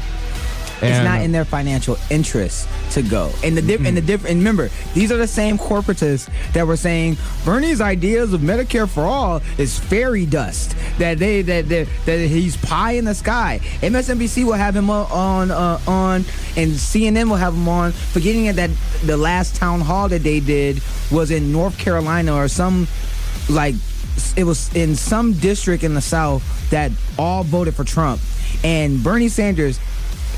It's not in their financial interest to go. And and remember, these are the same corporatists that were saying Bernie's ideas of Medicare for all is fairy dust. That he's pie in the sky. MSNBC will have him on, and CNN will have him on, forgetting that the last town hall that they did was in North Carolina or it was in some district in the South that all voted for Trump. And Bernie Sanders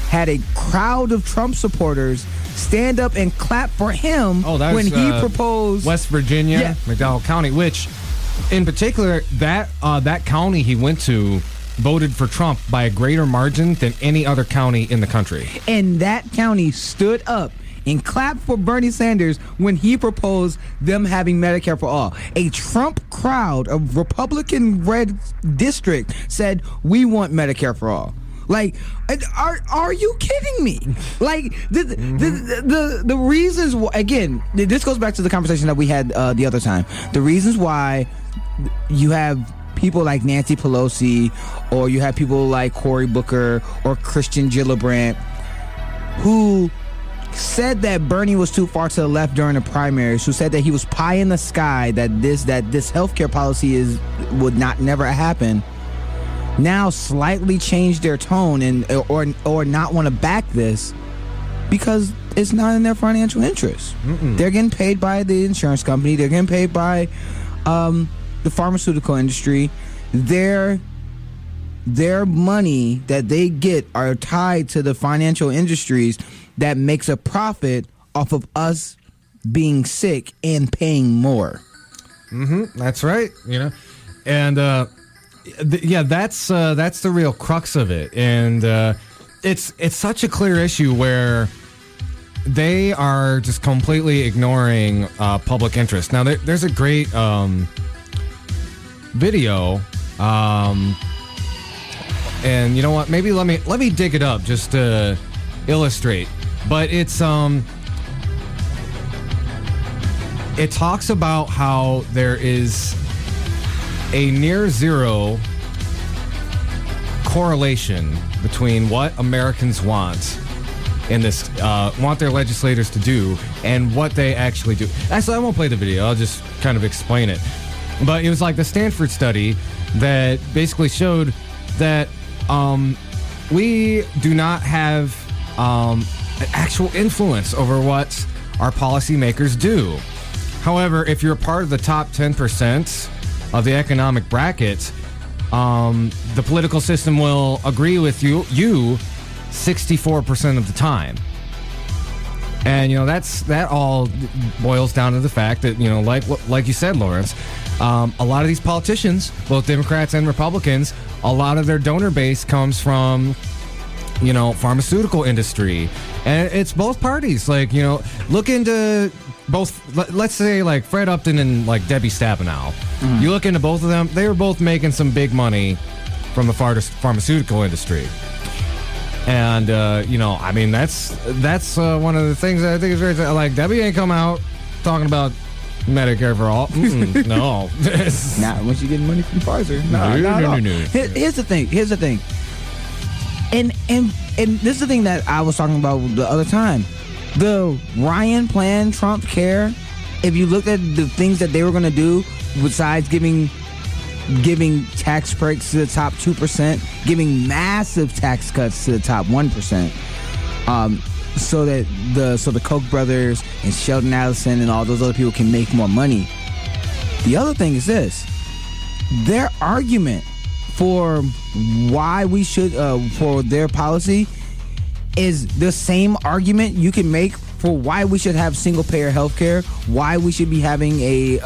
had a crowd of Trump supporters stand up and clap for him when he proposed West Virginia, McDowell County, which in particular that county he went to voted for Trump by a greater margin than any other county in the country. And that county stood up and clapped for Bernie Sanders when he proposed them having Medicare for all. A Trump crowd, a Republican red district, said, we want Medicare for all. Are you kidding me? The reasons again, this goes back to the conversation that we had the other time. The reasons why you have people like Nancy Pelosi, or you have people like Cory Booker or Christian Gillibrand, who said that Bernie was too far to the left during the primaries, who said that he was pie in the sky, that this healthcare policy would never happen, now slightly change their tone or not want to back this because it's not in their financial interest. They're getting paid by the insurance company. They're getting paid by the pharmaceutical industry. Their money that they get are tied to the financial industries that makes a profit off of us being sick and paying more. That's right. And that's the real crux of it. And it's such a clear issue where they are just completely ignoring public interest. Now, there's a great video. and you know what? Maybe let me dig it up just to illustrate. But it's it talks about how there is a near zero correlation between what Americans want in this want their legislators to do and what they actually do. Actually, I won't play the video. I'll just kind of explain it. But it was like the Stanford study that basically showed that we do not have an actual influence over what our policymakers do. However, if you're part of the top 10% of the economic bracket, the political system will agree with you 64% of the time. And, you know, that all boils down to the fact that, you know, like you said, Lawrence, a lot of these politicians, both Democrats and Republicans, a lot of their donor base comes from, you know, pharmaceutical industry. And it's both parties. Like, you know, look into both, let's say, like Fred Upton and, like, Debbie Stabenow. You look into both of them, they were both making some big money from the pharmaceutical industry. And, you know, I mean, that's one of the things that I think is very, like, Debbie ain't come out talking about Medicare for all. No. Not once you get money from Pfizer. No. Here's the thing. And this is the thing that I was talking about the other time. The Ryan plan, Trump care, if you look at the things that they were going to do, besides giving tax breaks to the top 2%, giving massive tax cuts to the top 1%, so that the Koch brothers and Sheldon Adelson and all those other people can make more money. The other thing is this: their argument for why we should for their policy is the same argument you can make for why we should have single payer health care, why we should be having a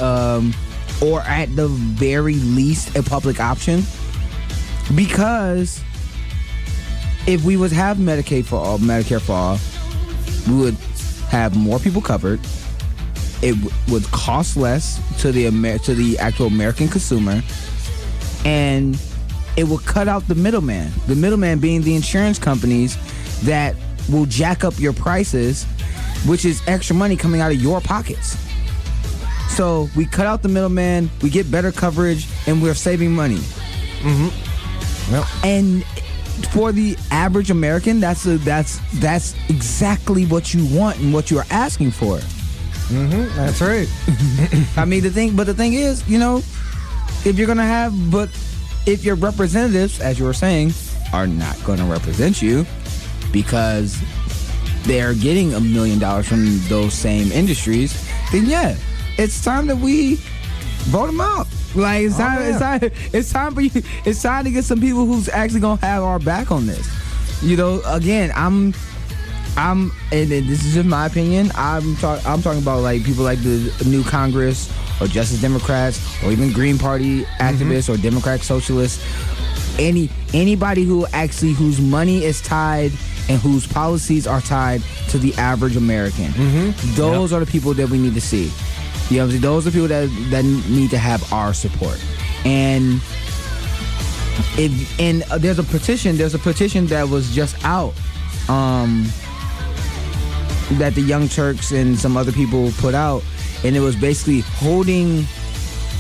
or at the very least a public option. Because if we would have Medicare for all, we would have more people covered. It would cost less to the actual American consumer, and it would cut out the middleman. The middleman being the insurance companies that will jack up your prices, which is extra money coming out of your pockets. So we cut out the middleman, we get better coverage, and we're saving money. Yep. And for the average American, that's exactly what you want and what you're asking for. That's right. I mean, the thing is, you know, if your representatives, as you were saying, are not going to represent you because they're getting $1 million from those same industries, then yeah, it's time that we vote them out. Like it's time for you. It's time to get some people who's actually gonna have our back on this. You know, again, and this is just my opinion. I'm talking about like people like the new Congress or Justice Democrats or even Green Party activists or Democratic Socialists. Anybody whose money is tied and whose policies are tied to the average American. Those are the people that we need to see. You know, those are people that need to have our support. And there's a petition that was just out that the Young Turks and some other people put out, and it was basically holding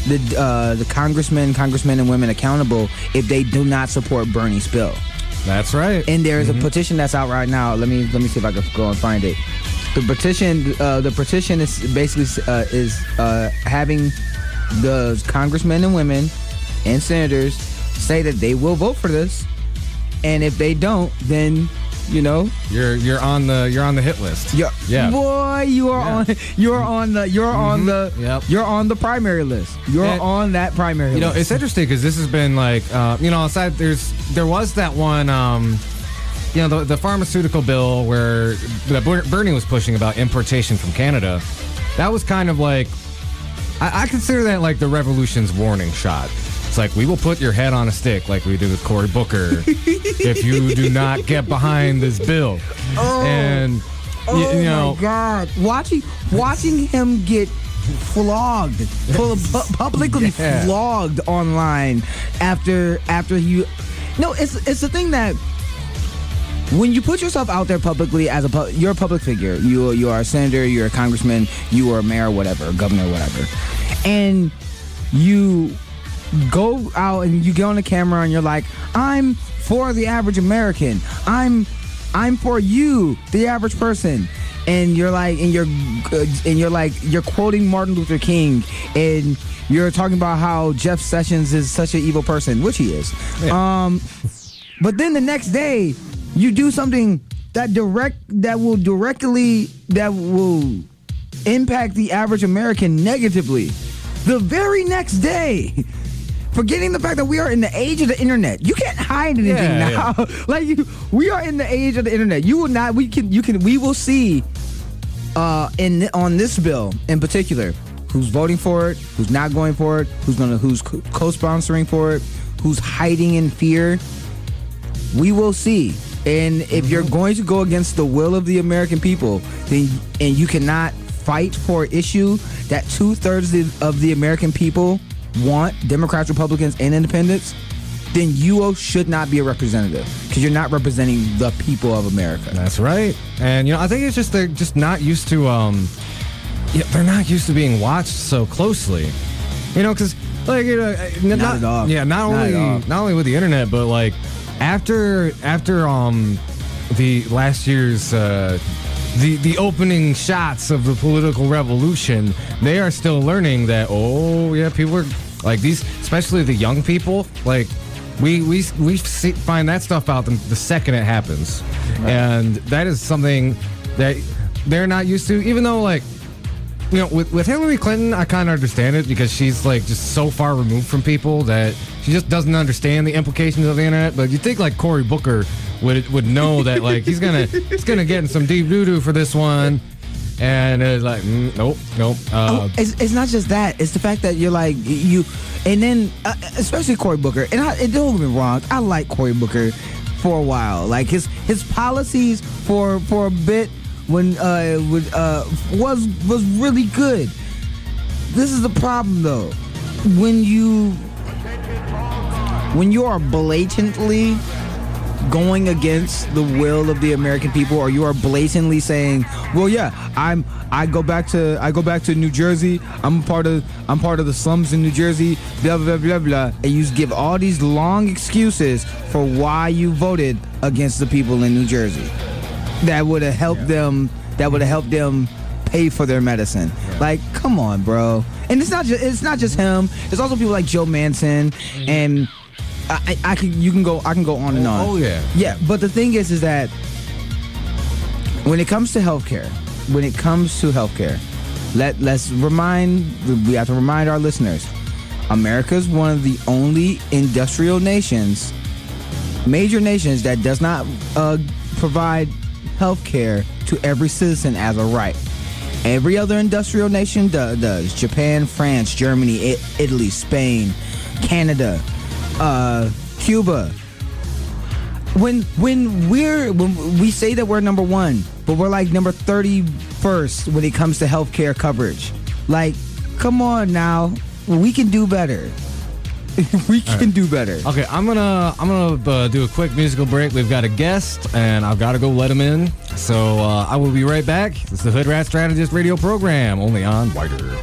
the congressmen and women accountable if they do not support Bernie's bill. That's right. And there is a petition that's out right now. Let me see if I can go and find it. The petition is basically having the congressmen and women and senators say that they will vote for this, and if they don't, then you know you're on the hit list. Yeah, boy, you're on the primary list. You're on that primary list. You know, it's interesting because this has been like aside there was that one. The pharmaceutical bill where Bernie was pushing about importation from Canada, that was kind of like, I consider that like the revolution's warning shot. It's like, we will put your head on a stick like we did with Cory Booker if you do not get behind this bill. My God. Watching him get flogged, publicly flogged online after he No, it's the thing that when you put yourself out there publicly as you're a public figure. You are a senator, you're a congressman, you are a mayor, whatever, governor, whatever, and you go out and you get on the camera and you're like, I'm for the average American. I'm for you, the average person. And you're like, you're quoting Martin Luther King, and you're talking about how Jeff Sessions is such an evil person, which he is. Yeah. But then the next day, you do something that will impact the average American negatively. The very next day. Forgetting the fact that we are in the age of the internet, you can't hide anything now. Yeah. We are in the age of the internet. You will not. We will see. On this bill in particular, who's voting for it, who's not going for it, who's co-sponsoring for it, who's hiding in fear. We will see. And if you're going to go against the will of the American people, then and you cannot fight for an issue that 2/3 of the American people want, Democrats, Republicans, and Independents, then you should not be a representative because you're not representing the people of America. That's right. And, I think it's just they're just not used to, they're not used to being watched so closely. Because, not at all. Yeah, not only with the internet, but, after the last year's, the opening shots of the political revolution, they are still learning that, people are, these, especially the young people, we find that stuff out the second it happens. Right. And that is something that they're not used to, even though, with Hillary Clinton, I kind of understand it because she's, just so far removed from people that she just doesn't understand the implications of the internet. But you think, Cory Booker would know that, he's gonna get in some deep doo-doo for this one. And it's nope. It's not just that. It's the fact that you're and then especially Cory Booker. And don't get me wrong, I like Cory Booker for a while. His policies for a bit was really good. This is the problem though. When you are blatantly going against the will of the American people, or you are blatantly saying, well, yeah, I go back to New Jersey, I'm part of the slums in New Jersey, blah blah blah blah, and you give all these long excuses for why you voted against the people in New Jersey that would have helped them pay for their medicine. Come on, bro. And it's not just him, it's also people like Joe Manchin, and I can go on and on. Oh yeah. Yeah, but the thing is that when it comes to healthcare, we have to remind our listeners, America is one of the only industrial nations, major nations, that does not provide healthcare to every citizen as a right. Every other industrial nation does. Japan, France, Germany, Italy, Spain, Canada, Cuba. When we say that we're number one, but we're number 31st when it comes to healthcare coverage. Come on now, we can do better. We can do better. Okay, I'm gonna do a quick musical break. We've got a guest, and I've got to go let him in. So I will be right back. It's the Hoodrat Strategist radio program, only on Wider.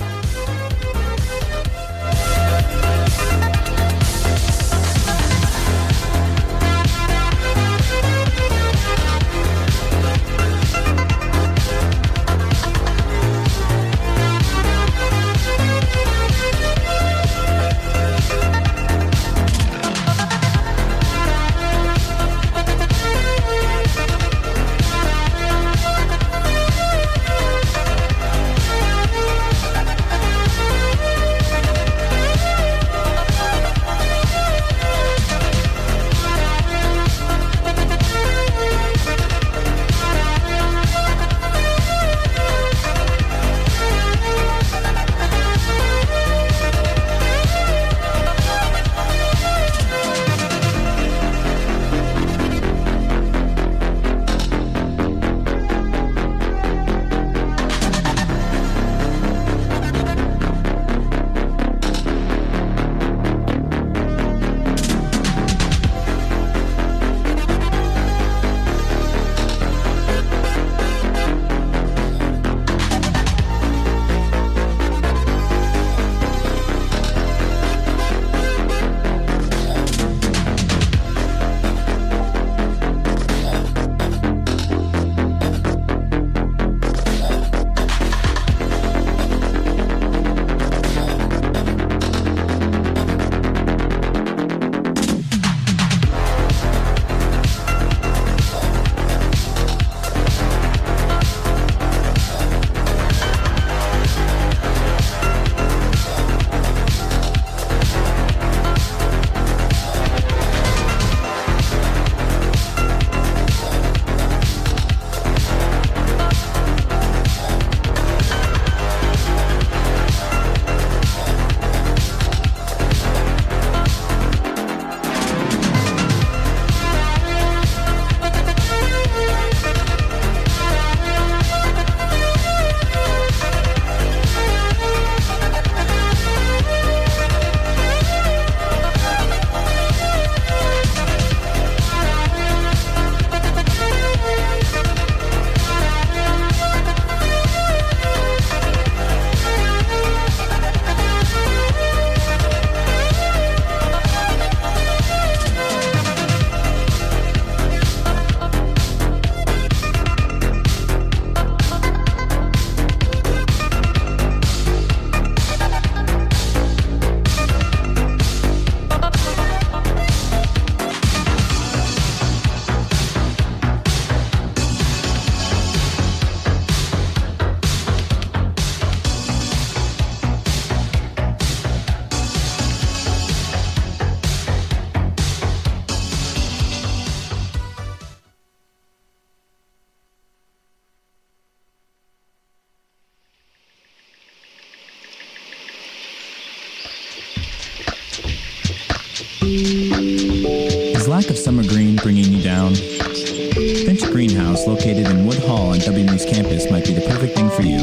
lack of summer green bringing you down? Finch Greenhouse, located in Wood Hall on WMU's campus, might be the perfect thing for you.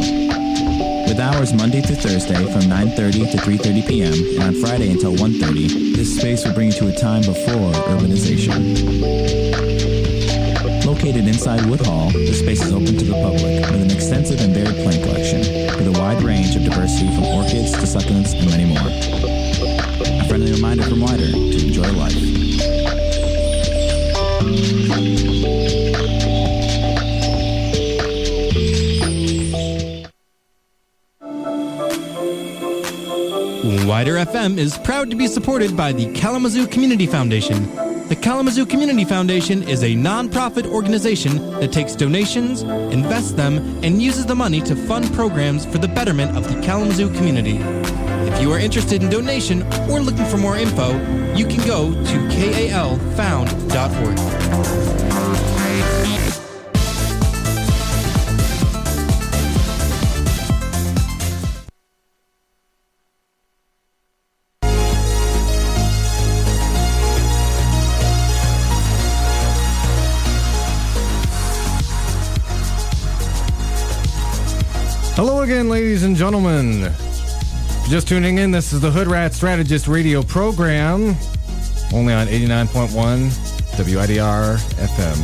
With hours Monday through Thursday from 9:30 to 3:30 p.m. and on Friday until 1:30, this space will bring you to a time before urbanization. Located inside Wood Hall, the space is open to the public with an extensive and varied plant collection with a wide range of diversity from orchids to succulents and many more. A friendly reminder from Wider to enjoy life. Wider FM is proud to be supported by the Kalamazoo Community Foundation. The Kalamazoo Community Foundation is a non-profit organization that takes donations, invests them, and uses the money to fund programs for the betterment of the Kalamazoo community. If you are interested in donation or looking for more info, you can go to kalfound.org. Hello again, ladies and gentlemen. Just tuning in, this is the Hoodrat Strategist radio program, only on 89.1 WIDR FM.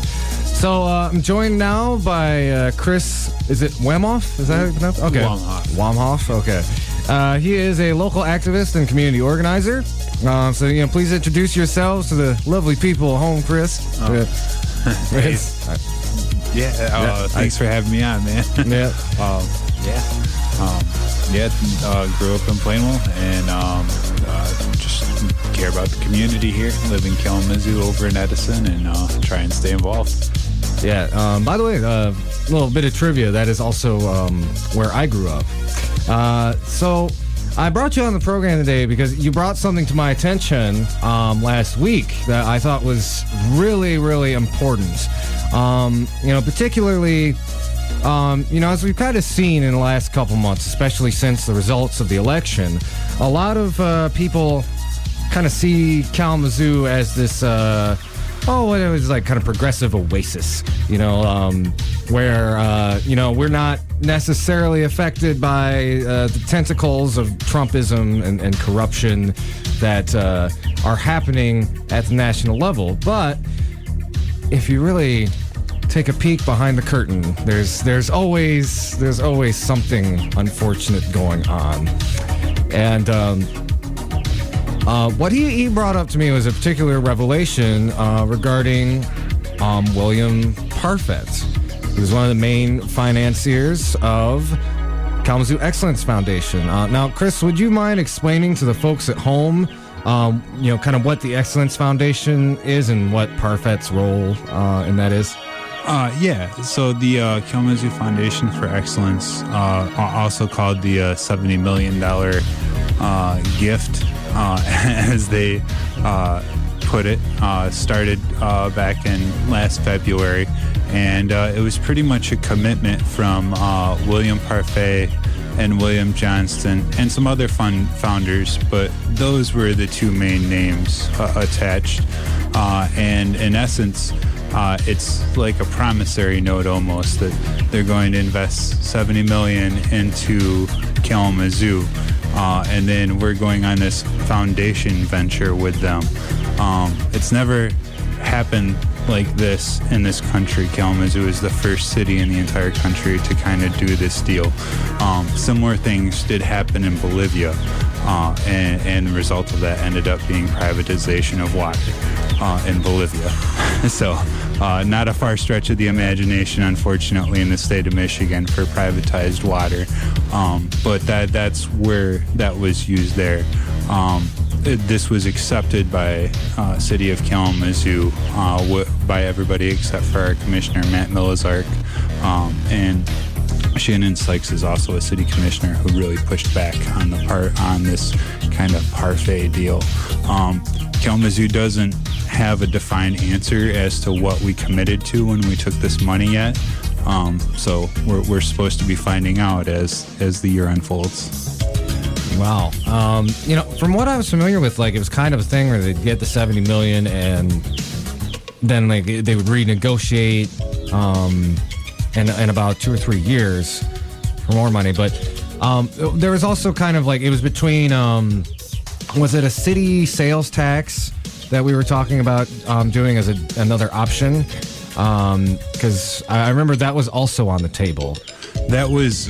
So I'm joined now by Chris, is it Wahmoff? Is that how you pronounce it? Okay. Wahmoff, okay. He is a local activist and community organizer. So, please introduce yourselves to the lovely people at home, Chris. Thanks for having me on, man. Grew up in Plainwell and just care about the community here. Live in Kalamazoo over in Edison and try and stay involved. Yeah. By the way, a little bit of trivia. That is also where I grew up. So I brought you on the program today because you brought something to my attention last week that I thought was really, really important. Particularly, as we've kind of seen in the last couple months, especially since the results of the election, a lot of people kind of see Kalamazoo as this, kind of progressive oasis, where, we're not necessarily affected by the tentacles of Trumpism and corruption that are happening at the national level. But if you really take a peek behind the curtain, there's always something unfortunate going on. And what he brought up to me was a particular revelation regarding William Parfett, who's one of the main financiers of Kalamazoo Excellence Foundation. Now, Chris, would you mind explaining to the folks at home kind of what the Excellence Foundation is and what Parfett's role in that is? So the Kalamazoo Foundation for Excellence, also called the $70 million gift, as they put it, started back in last February. And it was pretty much a commitment from William Parfett and William Johnston and some other founders, but those were the two main names attached. And in essence, it's like a promissory note almost that they're going to invest $70 million into Kalamazoo, and then we're going on this foundation venture with them. It's never happened like this in this country. Kalamazoo is the first city in the entire country to kind of do this deal. Similar things did happen in Bolivia, and the result of that ended up being privatization of water in Bolivia. So not a far stretch of the imagination, unfortunately, in the state of Michigan for privatized water. But that's where that was used there. This was accepted by City of Kalamazoo, by everybody except for our commissioner, Matt Milazark. And Shannon Sykes is also a city commissioner who really pushed back on this kind of parfait deal. Kalamazoo doesn't have a defined answer as to what we committed to when we took this money yet. So we're supposed to be finding out as the year unfolds. Wow. From what I was familiar with, it was kind of a thing where they'd get the $70 million and then like they would renegotiate in about 2 or 3 years for more money. But there was also kind of like, it was between, was it a city sales tax that we were talking about doing as another option? Because I remember that was also on the table. That was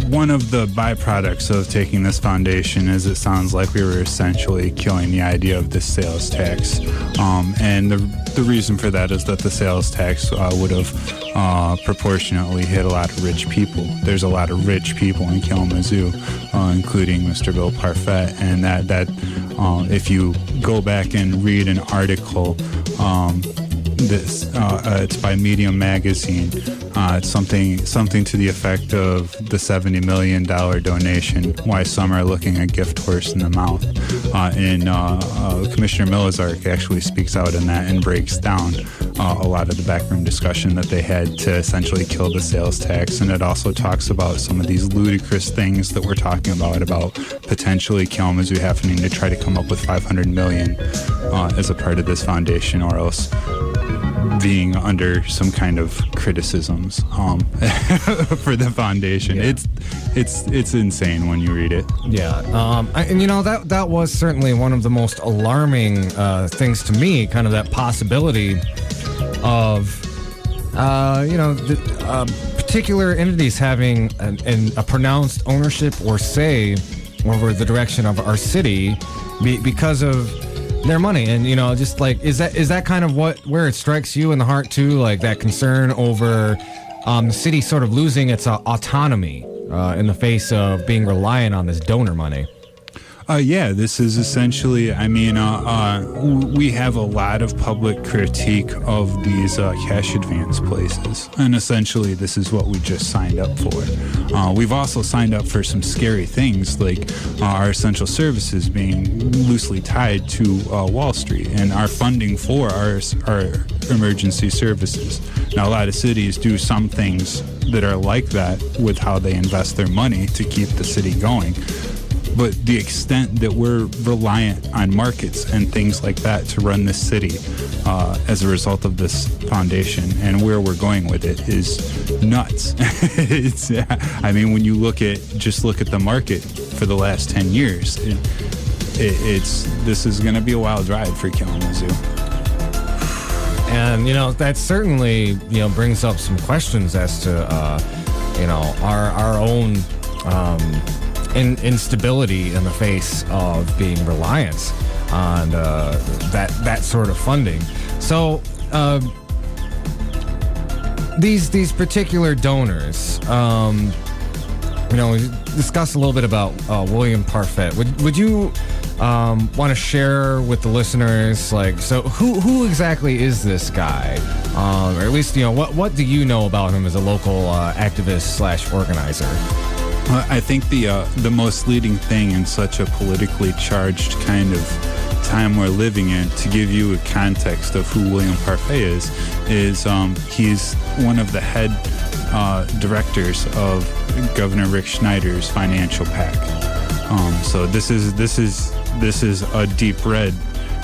one of the byproducts of taking this foundation is it sounds like we were essentially killing the idea of this sales tax. And the reason for that is that the sales tax would have proportionately hit a lot of rich people. There's a lot of rich people in Kalamazoo, including Mr. Bill Parfett. And that if you go back and read an article, it's by Medium Magazine. It's something to the effect of the $70 million donation, why some are looking a gift horse in the mouth. And Commissioner Milizark actually speaks out in that and breaks down a lot of the backroom discussion that they had to essentially kill the sales tax. And it also talks about some of these ludicrous things that we're talking about potentially Kalamazoo having to try to come up with $500 million as a part of this foundation, or else being under some kind of criticisms for the foundation. Yeah. It's insane when you read it. Yeah, and you know that was certainly one of the most alarming things to me. Kind of that possibility of particular entities having a pronounced ownership or say over the direction of our city because of their money. And just like, is that kind of where it strikes you in the heart too, like that concern over the city sort of losing its autonomy in the face of being reliant on this donor money? Yeah, this is essentially, we have a lot of public critique of these cash advance places. And essentially, this is what we just signed up for. We've also signed up for some scary things, like our essential services being loosely tied to Wall Street and our funding for our emergency services. Now, a lot of cities do some things that are like that with how they invest their money to keep the city going. But the extent that we're reliant on markets and things like that to run this city as a result of this foundation and where we're going with it is nuts. When you look at the market for the last 10 years, this is going to be a wild ride for Kalamazoo. And that certainly brings up some questions as to our own instability in the face of being reliant on that sort of funding. So these particular donors, we discussed a little bit about William Parfett. Would you want to share with the listeners, like, so who exactly is this guy, or at least what do you know about him as a local activist / organizer? I think the most leading thing in such a politically charged kind of time we're living in, to give you a context of who William Parfett is he's one of the head directors of Governor Rick Schneider's financial PAC. So this is a deep red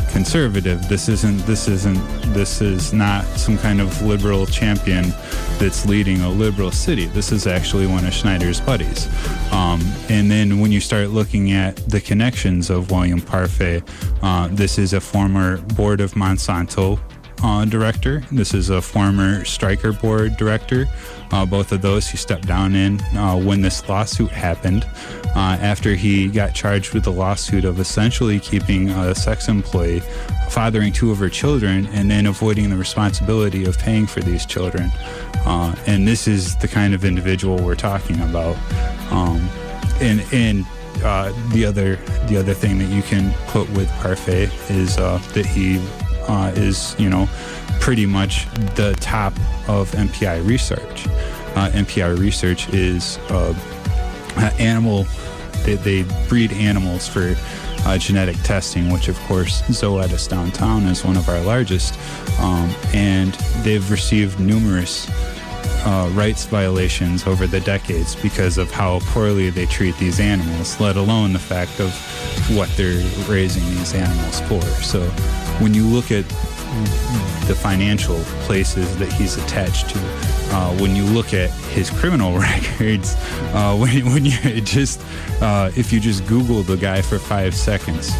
conservative. This is not some kind of liberal champion that's leading a liberal city. This is actually one of Schneider's buddies. And then when you start looking at the connections of William Parfett, this is a former Board of Monsanto director. This is a former Stryker board director. Both of those he stepped down in when this lawsuit happened, after he got charged with the lawsuit of essentially keeping a sex employee, fathering 2 of her children, and then avoiding the responsibility of paying for these children. And this is the kind of individual we're talking about. And the other thing that you can put with Parfett is that he is, pretty much the top of MPI research. MPI research is animal. They breed animals for genetic testing, which of course Zoetis downtown is one of our largest, and they've received numerous rights violations over the decades because of how poorly they treat these animals, let alone the fact of what they're raising these animals for. So when you look at the financial places that he's attached to, when you look at his criminal records, when you just if you just Google the guy for 5 seconds,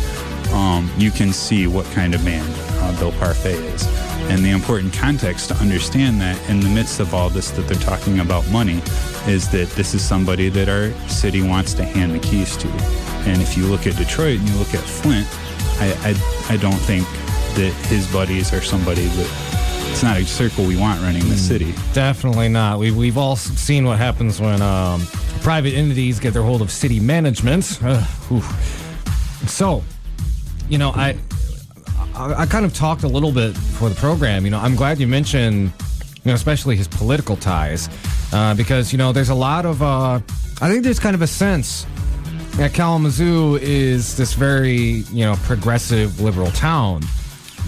you can see what kind of man Bill Parfett is. And the important context to understand that in the midst of all this that they're talking about money is that this is somebody that our city wants to hand the keys to. And if you look at Detroit and you look at Flint, I don't think that his buddies are somebody that it's not a circle we want running the city. Definitely not. We've all seen what happens when private entities get their hold of city management. So, you know, I kind of talked a little bit for the program. You know, I'm glad you mentioned, you know, especially his political ties, because, you know, there's a lot of, I think there's kind of a sense that Kalamazoo is this very, you know, progressive liberal town.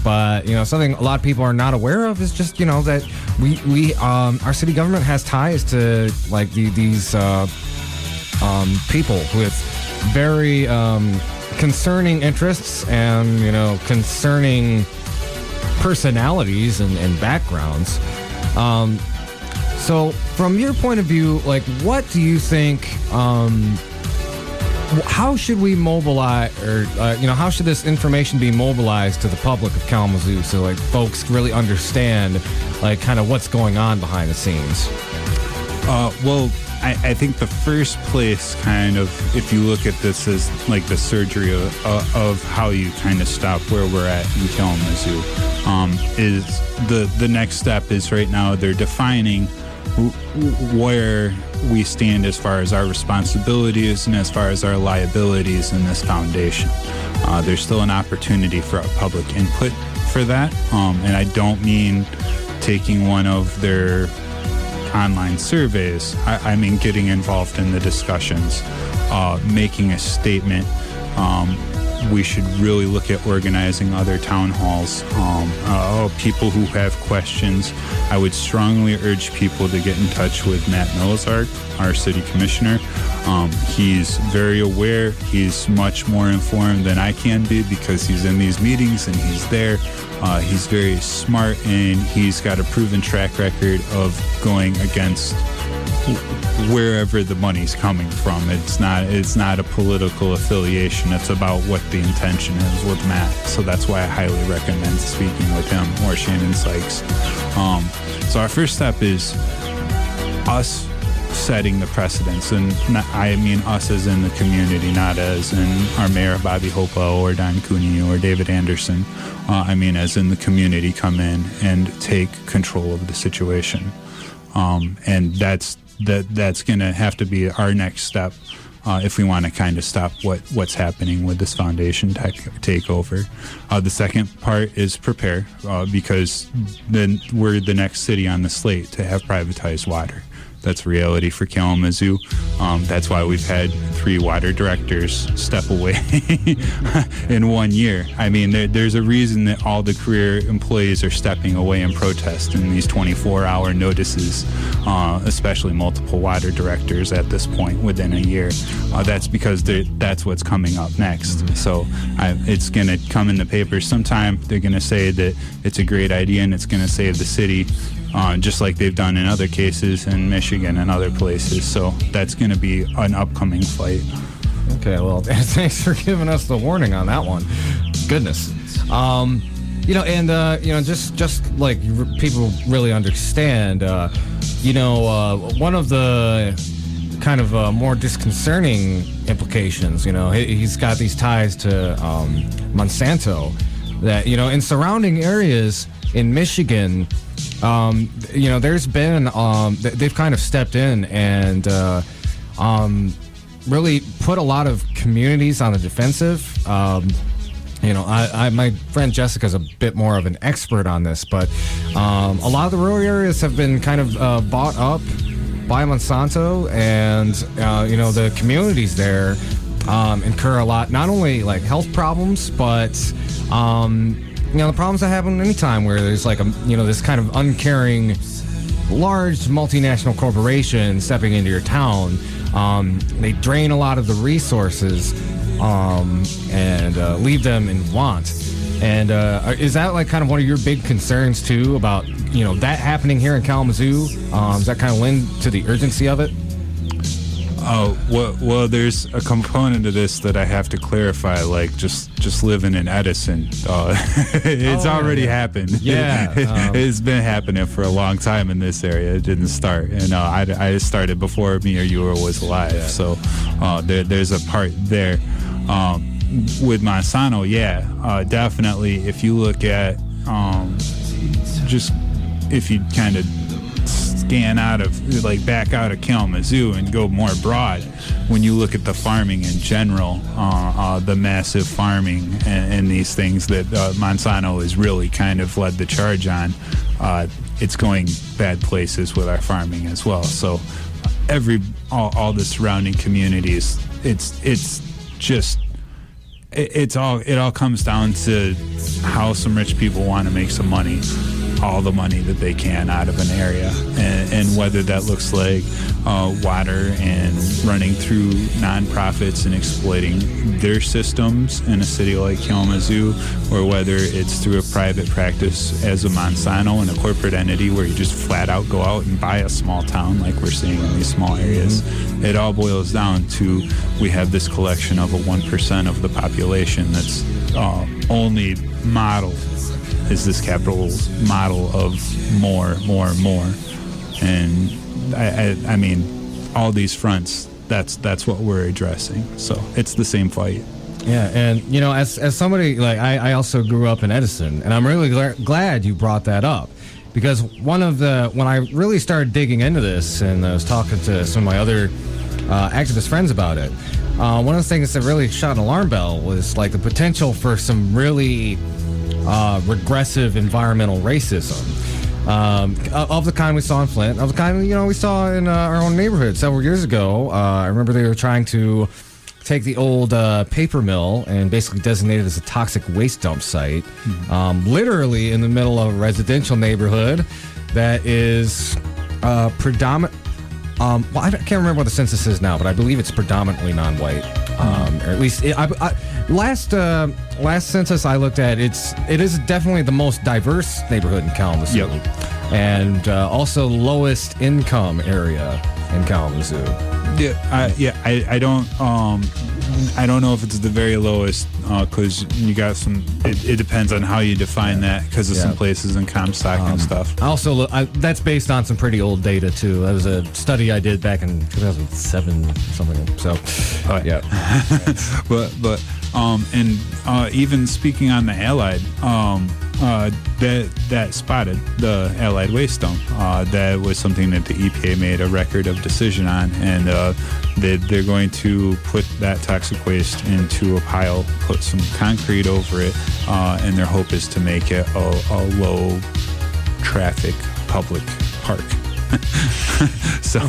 But, you know, something a lot of people are not aware of is just, you know, that we our city government has ties to, like, these people with very concerning interests and, you know, concerning personalities and backgrounds. So from your point of view, like, what do you think, how should we mobilize, or, you know, how should this information be mobilized to the public of Kalamazoo so, like, folks really understand, like, kind of what's going on behind the scenes? Well, I think the first place, kind of, if you look at this as like the surgery of how you kind of stop where we're at in Kalamazoo, is the next step is right now they're defining where we stand as far as our responsibilities and as far as our liabilities in this foundation. There's still an opportunity for public input for that, and I don't mean taking one of their online surveys. I mean getting involved in the discussions, making a statement. We should really look at organizing other town halls. People who have questions, I would strongly urge people to get in touch with Matt Milizark, our city commissioner. He's very aware. He's much more informed than I can be because he's in these meetings and he's there. He's very smart and he's got a proven track record of going against wherever the money's coming from. It's not a political affiliation. It's about what the intention is with Matt. So that's why I highly recommend speaking with him or Shannon Sykes. So our first step is us setting the precedents, and I mean us as in the community, not as in our mayor Bobby Hopa or Don Cooney or David Anderson. I mean as in the community come in and take control of the situation. And that's going to have to be our next step if we want to kind of stop what's happening with this foundation takeover. The second part is prepare, because then we're the next city on the slate to have privatized water. That's reality for Kalamazoo. That's why we've had 3 water directors step away in 1 year. I mean, there's a reason that all the career employees are stepping away in protest in these 24-hour notices, especially multiple water directors at this point within a year. That's because that's what's coming up next. So it's going to come in the papers sometime. They're going to say that it's a great idea and it's going to save the city. Just like they've done in other cases in Michigan and other places. So that's going to be an upcoming fight. Okay, well, thanks for giving us the warning on that one. Goodness. You know, and, you know, just like people really understand, you know, one of the kind of more disconcerting implications, you know, he's got these ties to Monsanto that, you know, in surrounding areas in Michigan, you know, there's been, they've kind of stepped in and really put a lot of communities on the defensive. You know, my friend Jessica's a bit more of an expert on this, but a lot of the rural areas have been kind of bought up by Monsanto, and, you know, the communities there incur a lot, not only like health problems, but you know, the problems that happen anytime where there's like a, you know, this kind of uncaring large multinational corporations stepping into your town. They drain a lot of the resources and leave them in want. And is that like kind of one of your big concerns too about that happening here in Kalamazoo? Does that kind of lend to the urgency of it? Well, there's a component of this that I have to clarify. Like just living in Edison, it's already happened. Yeah, it's been happening for a long time in this area. It didn't start, and I started before me or you was alive. Yeah. So there's a part there. With Monsanto, definitely. If you look at if you kind of scan out of back out of Kalamazoo and go more broad, when you look at the farming in general, the massive farming and these things that Monsanto has really kind of led the charge on, it's going bad places with our farming as well. So all the surrounding communities, it all comes down to how some rich people want to make some money, all the money that they can out of an area, and whether that looks like water and running through nonprofits and exploiting their systems in a city like Kalamazoo, or whether it's through a private practice as a Monsanto and a corporate entity where you just flat out go out and buy a small town like we're seeing in these small areas. Mm-hmm. It all boils down to we have this collection of a 1% of the population that's only model is this capital model of more. And I mean, all these fronts, that's what we're addressing. So it's the same fight. Yeah, and as somebody I also grew up in Edison, and I'm really glad you brought that up, because when I really started digging into this and I was talking to some of my other activist friends about it, one of the things that really shot an alarm bell was the potential for some really regressive environmental racism of the kind we saw in Flint, of the kind we saw in our own neighborhood several years ago. I remember they were trying to take the old paper mill and basically designate it as a toxic waste dump site, literally in the middle of a residential neighborhood that is predominant. I can't remember what the census is now, but I believe it's predominantly non-white. Or at least last census I looked at, it is definitely the most diverse neighborhood in Kalamazoo. Yep. And also lowest income area in Kalamazoo. I don't know if it's the very lowest, because you got some. It depends on how you define that, because of some places in Comstock and stuff. Also, that's based on some pretty old data too. That was a study I did back in 2007 or something. So, yeah. And even speaking on the Allied, that spotted the Allied waste dump. That was something that the EPA made a record of decision on, and they're going to put that toxic waste into a pile, put some concrete over it, and their hope is to make it a low traffic public park. So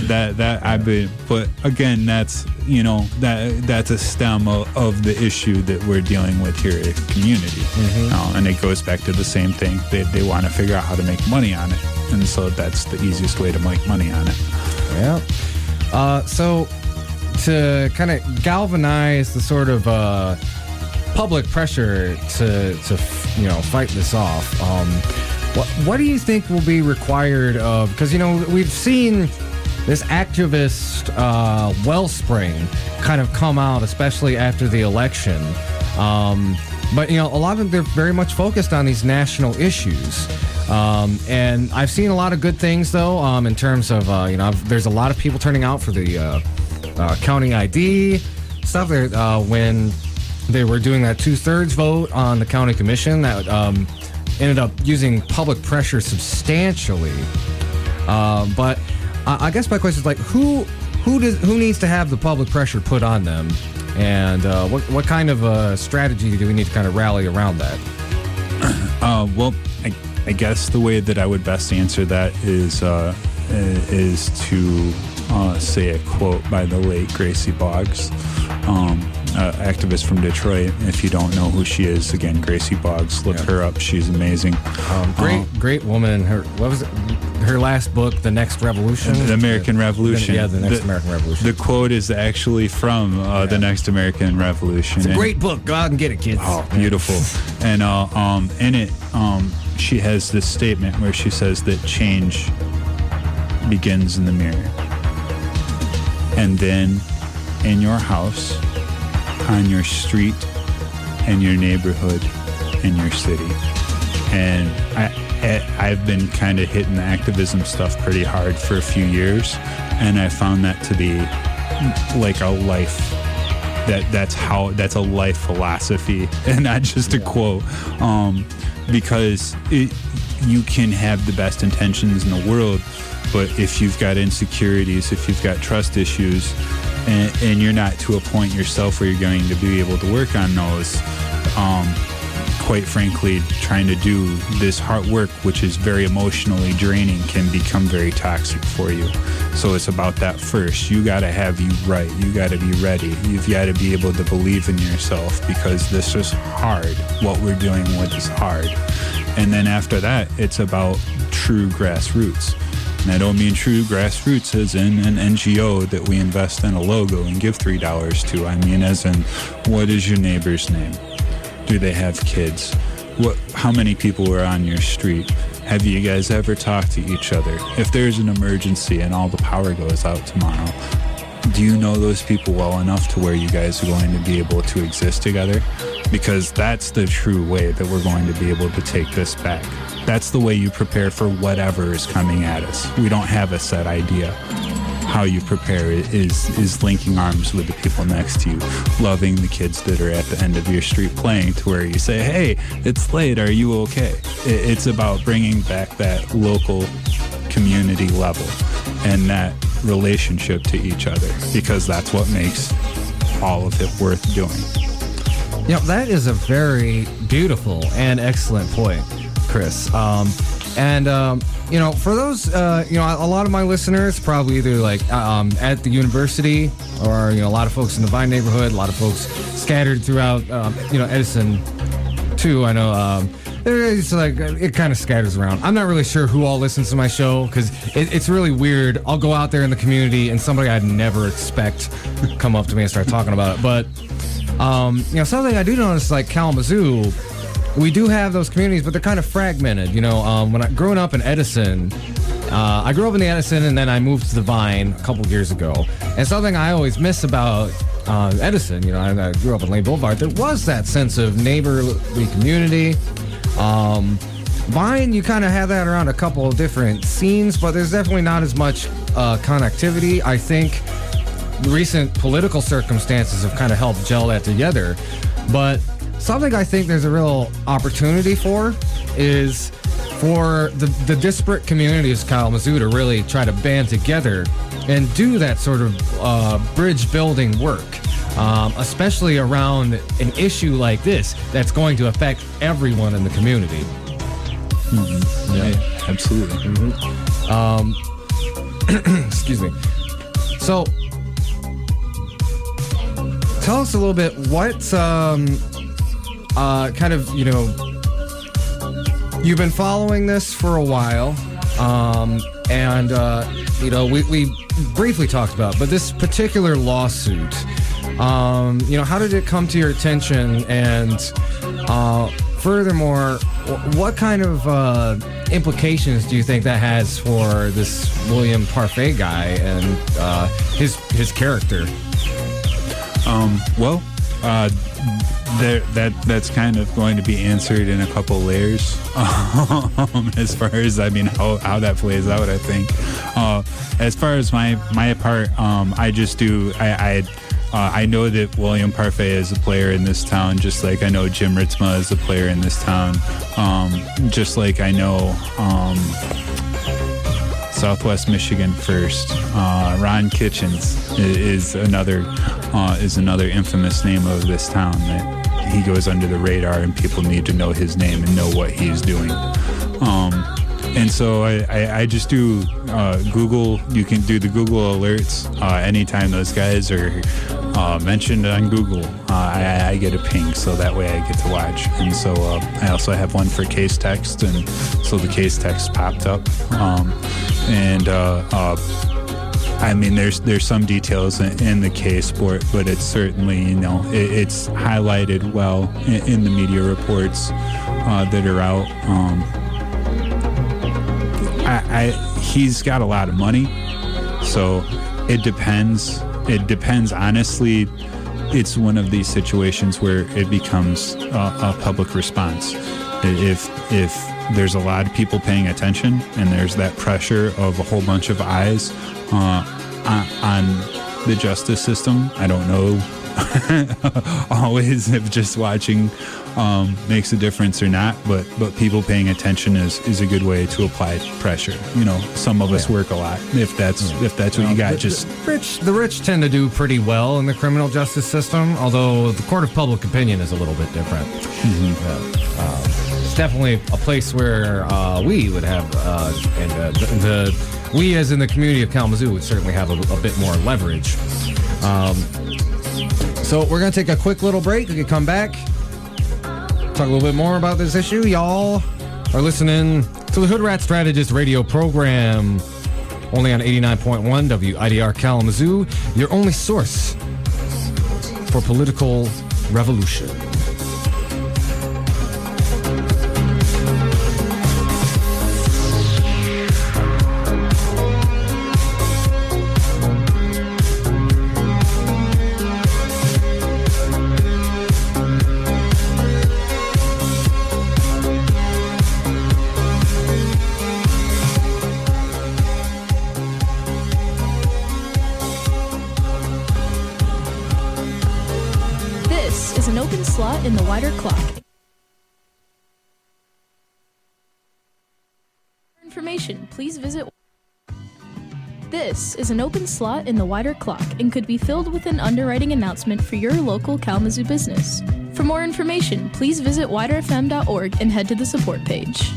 that I've been, but again, that's that's a stem of the issue that we're dealing with here at the community, and it goes back to the same thing. They want to figure out how to make money on it, and so that's the easiest way to make money on it. Yeah. So to kind of galvanize the sort of public pressure to fight this off. What do you think will be required of, because, we've seen this activist wellspring kind of come out, especially after the election. But, a lot of them, they're very much focused on these national issues. And I've seen a lot of good things, though, in terms of, there's a lot of people turning out for the county ID stuff there when they were doing that 2/3 vote on the county commission that ended up using public pressure substantially. But I guess my question is who needs to have the public pressure put on them, and what kind of strategy do we need to kind of rally around that? Well, I guess the way that I would best answer that is to say a quote by the late Gracie Boggs. activist from Detroit. If you don't know who she is, again, Gracie Boggs, look her up. She's amazing. Great woman. What was it? Her last book, The Next Revolution? The American Revolution. The Next American Revolution. The quote is actually from The Next American Revolution. It's a great book. Go out and get it, kids. Oh, beautiful. And in it, she has this statement where she says that change begins in the mirror. And then in your house, on your street, in your neighborhood, in your city. And I've been kind of hitting the activism stuff pretty hard for a few years, and I found that to be like a life. That's a life philosophy, and not just a quote. Because you can have the best intentions in the world, but if you've got insecurities, if you've got trust issues, and you're not to a point yourself where you're going to be able to work on those, quite frankly, trying to do this hard work, which is very emotionally draining, can become very toxic for you. So it's about that first. You got to have you right. You got to be ready. You've got to be able to believe in yourself, because this is hard. What we're doing with is hard. And then after that, it's about true grassroots. And I don't mean true grassroots as in an NGO that we invest in a logo and give $3 to. I mean as in, what is your neighbor's name? Do they have kids? How many people are on your street? Have you guys ever talked to each other? If there's an emergency and all the power goes out tomorrow, do you know those people well enough to where you guys are going to be able to exist together? Because that's the true way that we're going to be able to take this back. That's the way you prepare for whatever is coming at us. We don't have a set idea. How you prepare is linking arms with the people next to you, loving the kids that are at the end of your street playing, to where you say, hey, it's late, are you okay? It's about bringing back that local community level and that relationship to each other, because that's what makes all of it worth doing. Yeah, that is a very beautiful and excellent point, Chris. For those, a lot of my listeners probably either at the university, or, a lot of folks in the Vine neighborhood, a lot of folks scattered throughout, Edison too. I know, it's it kind of scatters around. I'm not really sure who all listens to my show, because it's really weird. I'll go out there in the community and somebody I'd never expect come up to me and start talking about it. But, something I do notice, like Kalamazoo, we do have those communities, but they're kind of fragmented. Growing up in Edison, I grew up in the Edison, and then I moved to the Vine a couple years ago. And something I always miss about Edison, I grew up on Lane Boulevard, there was that sense of neighborly community. Vine, you kind of have that around a couple of different scenes, but there's definitely not as much connectivity. I think recent political circumstances have kind of helped gel that together. But something I think there's a real opportunity for is for the disparate communities of Kalamazoo to really try to band together and do that sort of bridge building work, especially around an issue like this that's going to affect everyone in the community. Mm-hmm. Yeah, absolutely. Mm-hmm. Excuse me. So, tell us a little bit what you've been following this for a while, we briefly talked about, but this particular lawsuit, how did it come to your attention? And furthermore, what kind of implications do you think that has for this William Parfett guy and his character? That's kind of going to be answered in a couple layers, as far as how that plays out. I think as far as my part, I know that William Parfett is a player in this town, just like I know Jim Ritzma is a player in this town, just like I know Southwest Michigan First. Ron Kitchens is another infamous name of this town, that he goes under the radar and people need to know his name and know what he's doing. And so I just do Google. You can do the Google alerts anytime those guys are mentioned on Google. I get a ping, so that way I get to watch. And so I also have one for case text, and so the case text popped up. I mean, there's some details in the case, but it's certainly, it's highlighted well in the media reports that are out. He's got a lot of money, so it depends. It depends, honestly. It's one of these situations where it becomes a public response. If there's a lot of people paying attention and there's that pressure of a whole bunch of eyes on the justice system, I don't know always if just watching makes a difference or not, but people paying attention is a good way to apply pressure. Some of us work a lot. If that's what you got, the rich tend to do pretty well in the criminal justice system, although the court of public opinion is a little bit different. It's definitely a place where we would have, we as in the community of Kalamazoo would certainly have a bit more leverage. So we're going to take a quick little break. We can come back, talk a little bit more about this issue. Y'all are listening to the Hoodrat Strategist radio program, only on 89.1 WIDR Kalamazoo, your only source for political revolution. In the wider clock. For information, please visit. This is an open slot in the wider clock and could be filled with an underwriting announcement for your local Kalamazoo business. For more information, please visit widerfm.org and head to the support page.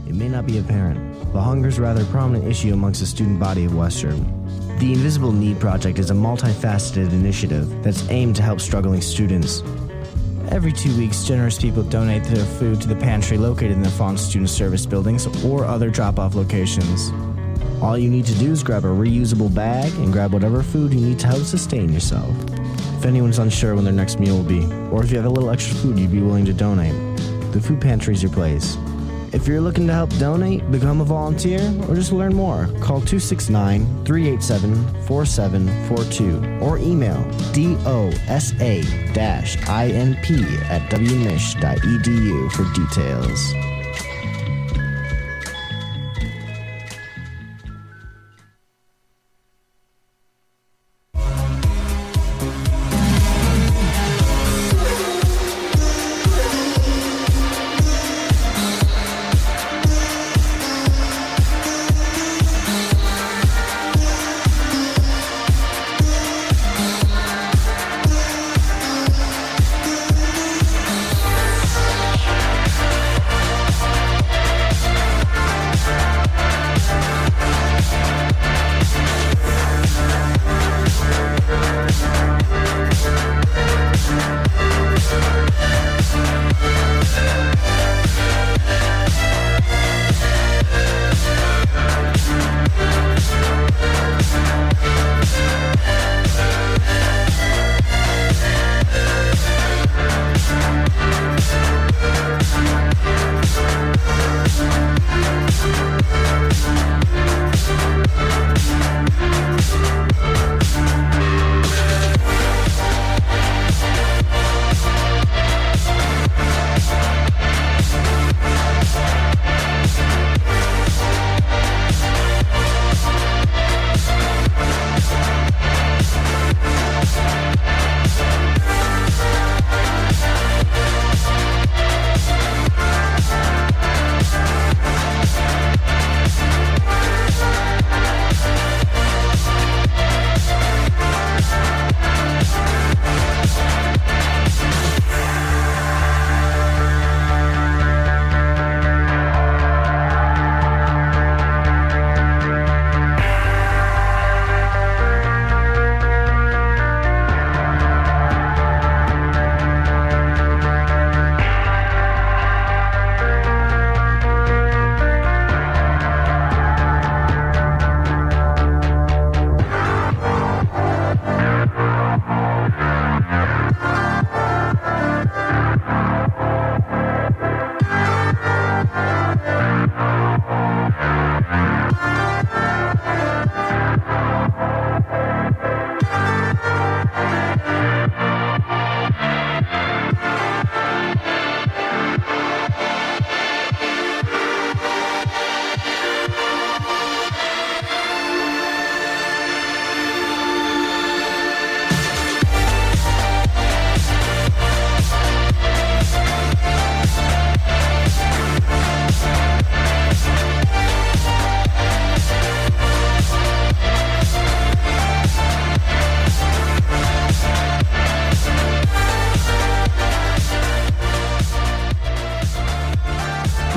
It may not be apparent, but hunger is a rather prominent issue amongst the student body of Western. The Invisible Need Project is a multifaceted initiative that's aimed to help struggling students. Every 2 weeks, generous people donate their food to the pantry located in the Fawn Student Service buildings or other drop-off locations. All you need to do is grab a reusable bag and grab whatever food you need to help sustain yourself. If anyone's unsure when their next meal will be, or if you have a little extra food you'd be willing to donate, the food pantry is your place. If you're looking to help donate, become a volunteer, or just learn more, call 269-387-4742 or email dosa-inp@wmich.edu for details.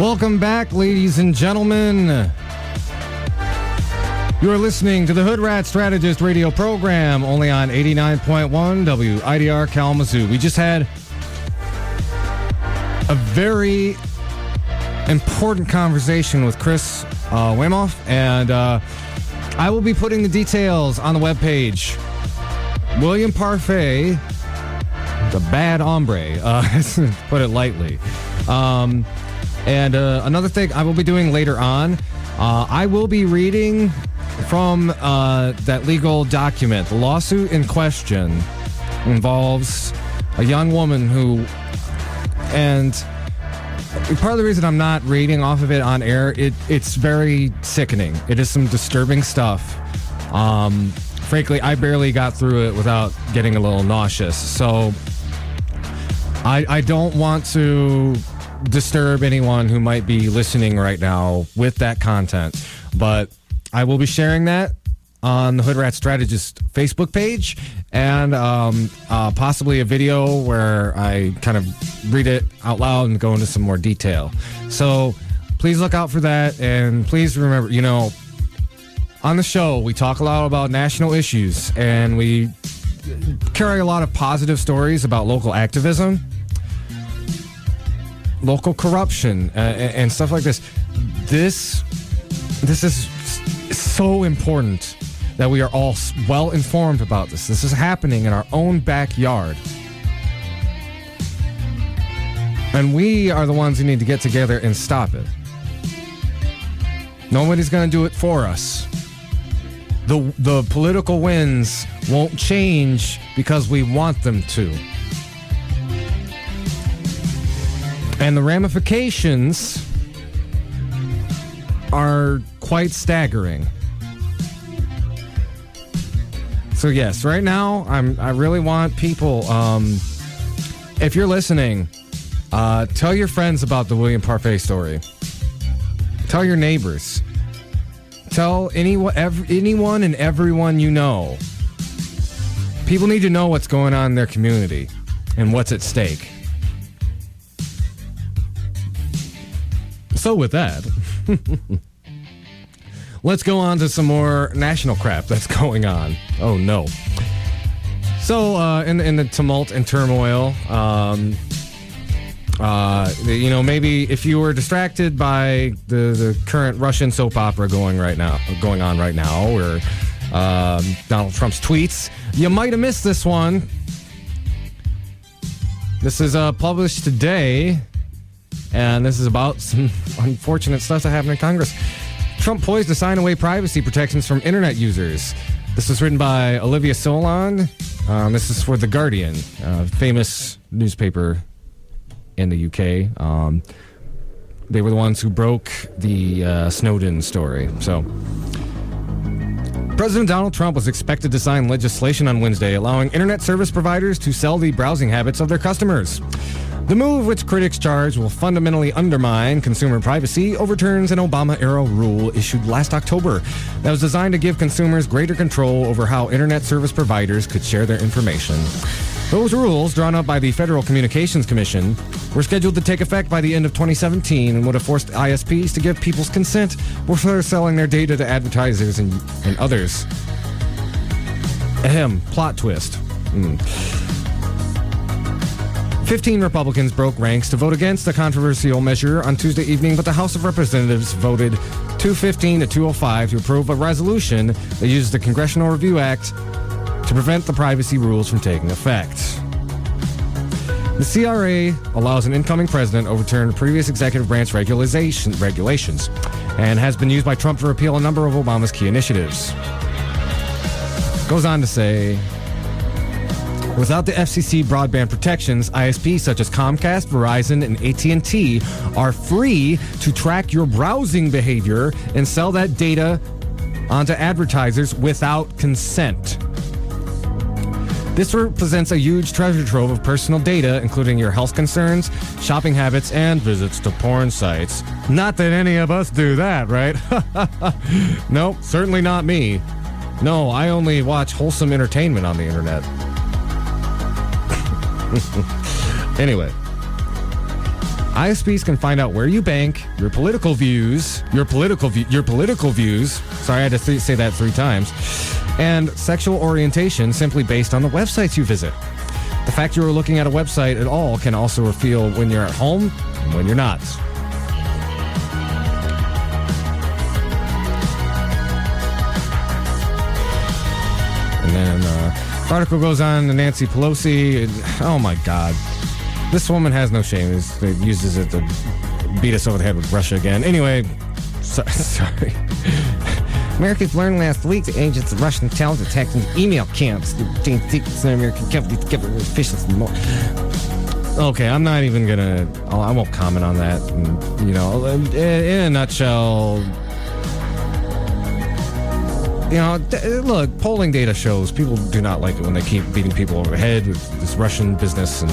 Welcome back, ladies and gentlemen. You are listening to the Hoodrat Strategist radio program, only on 89.1 WIDR Kalamazoo. We just had a very important conversation with Chris Wahmoff, and I will be putting the details on the webpage. William Parfett, the bad hombre, put it lightly. And another thing I will be doing later on, I will be reading from that legal document. The lawsuit in question involves a young woman who, and part of the reason I'm not reading off of it on air, it's very sickening. It is some disturbing stuff. Frankly, I barely got through it without getting a little nauseous. So I don't want to disturb anyone who might be listening right now with that content, but I will be sharing that on the Hoodrat Strategist Facebook page, and possibly a video where I kind of read it out loud and go into some more detail. So please look out for that, and please remember, you know, on the show we talk a lot about national issues, and we carry a lot of positive stories about local activism, local corruption, and stuff like this. This is so important that we are all well informed about this. This is happening in our own backyard. And we are the ones who need to get together and stop it. Nobody's going to do it for us. The political winds won't change because we want them to. And the ramifications are quite staggering. So yes, right now I really want people, if you're listening, tell your friends about the William Parfett story. Tell your neighbors. Tell anyone and everyone you know. People need to know what's going on in their community and what's at stake. So with that, let's go on to some more national crap that's going on. Oh, no. So, in the tumult and turmoil, you know, maybe if you were distracted by the current Russian soap opera going on right now, or Donald Trump's tweets, you might have missed this one. This is published today, and this is about some unfortunate stuff that happened in Congress. Trump poised to sign away privacy protections from internet users. This was written by Olivia Solon. This is for The Guardian, famous newspaper in the UK. They were the ones who broke the Snowden story. So, President Donald Trump was expected to sign legislation on Wednesday allowing internet service providers to sell the browsing habits of their customers. The move, which critics charge will fundamentally undermine consumer privacy, overturns an Obama-era rule issued last October that was designed to give consumers greater control over how internet service providers could share their information. Those rules, drawn up by the Federal Communications Commission, were scheduled to take effect by the end of 2017 and would have forced ISPs to give people's consent before selling their data to advertisers and others. Ahem, plot twist. 15 Republicans broke ranks to vote against the controversial measure on Tuesday evening, but the House of Representatives voted 215 to 205 to approve a resolution that uses the Congressional Review Act to prevent the privacy rules from taking effect. The CRA allows an incoming president to overturn previous executive branch regulations and has been used by Trump to repeal a number of Obama's key initiatives. Goes on to say, without the FCC broadband protections, ISPs such as Comcast, Verizon, and AT&T are free to track your browsing behavior and sell that data onto advertisers without consent. This represents a huge treasure trove of personal data, including your health concerns, shopping habits, and visits to porn sites. Not that any of us do that, right? Nope, certainly not me. No, I only watch wholesome entertainment on the internet. Anyway, ISPs can find out where you bank, your political views. Sorry, I had to say that 3 times. And sexual orientation simply based on the websites you visit. The fact you are looking at a website at all can also reveal when you're at home and when you're not. And then the article goes on to Nancy Pelosi. Oh my God. This woman has no shame. It uses it to beat us over the head with Russia again. Anyway, sorry. Americans learned last week the agents of Russian intelligence attacked email camps. American government officials. Okay, I'm not even gonna. I won't comment on that. And, you know, in a nutshell, you know, look, polling data shows people do not like it when they keep beating people over the head with this Russian business. And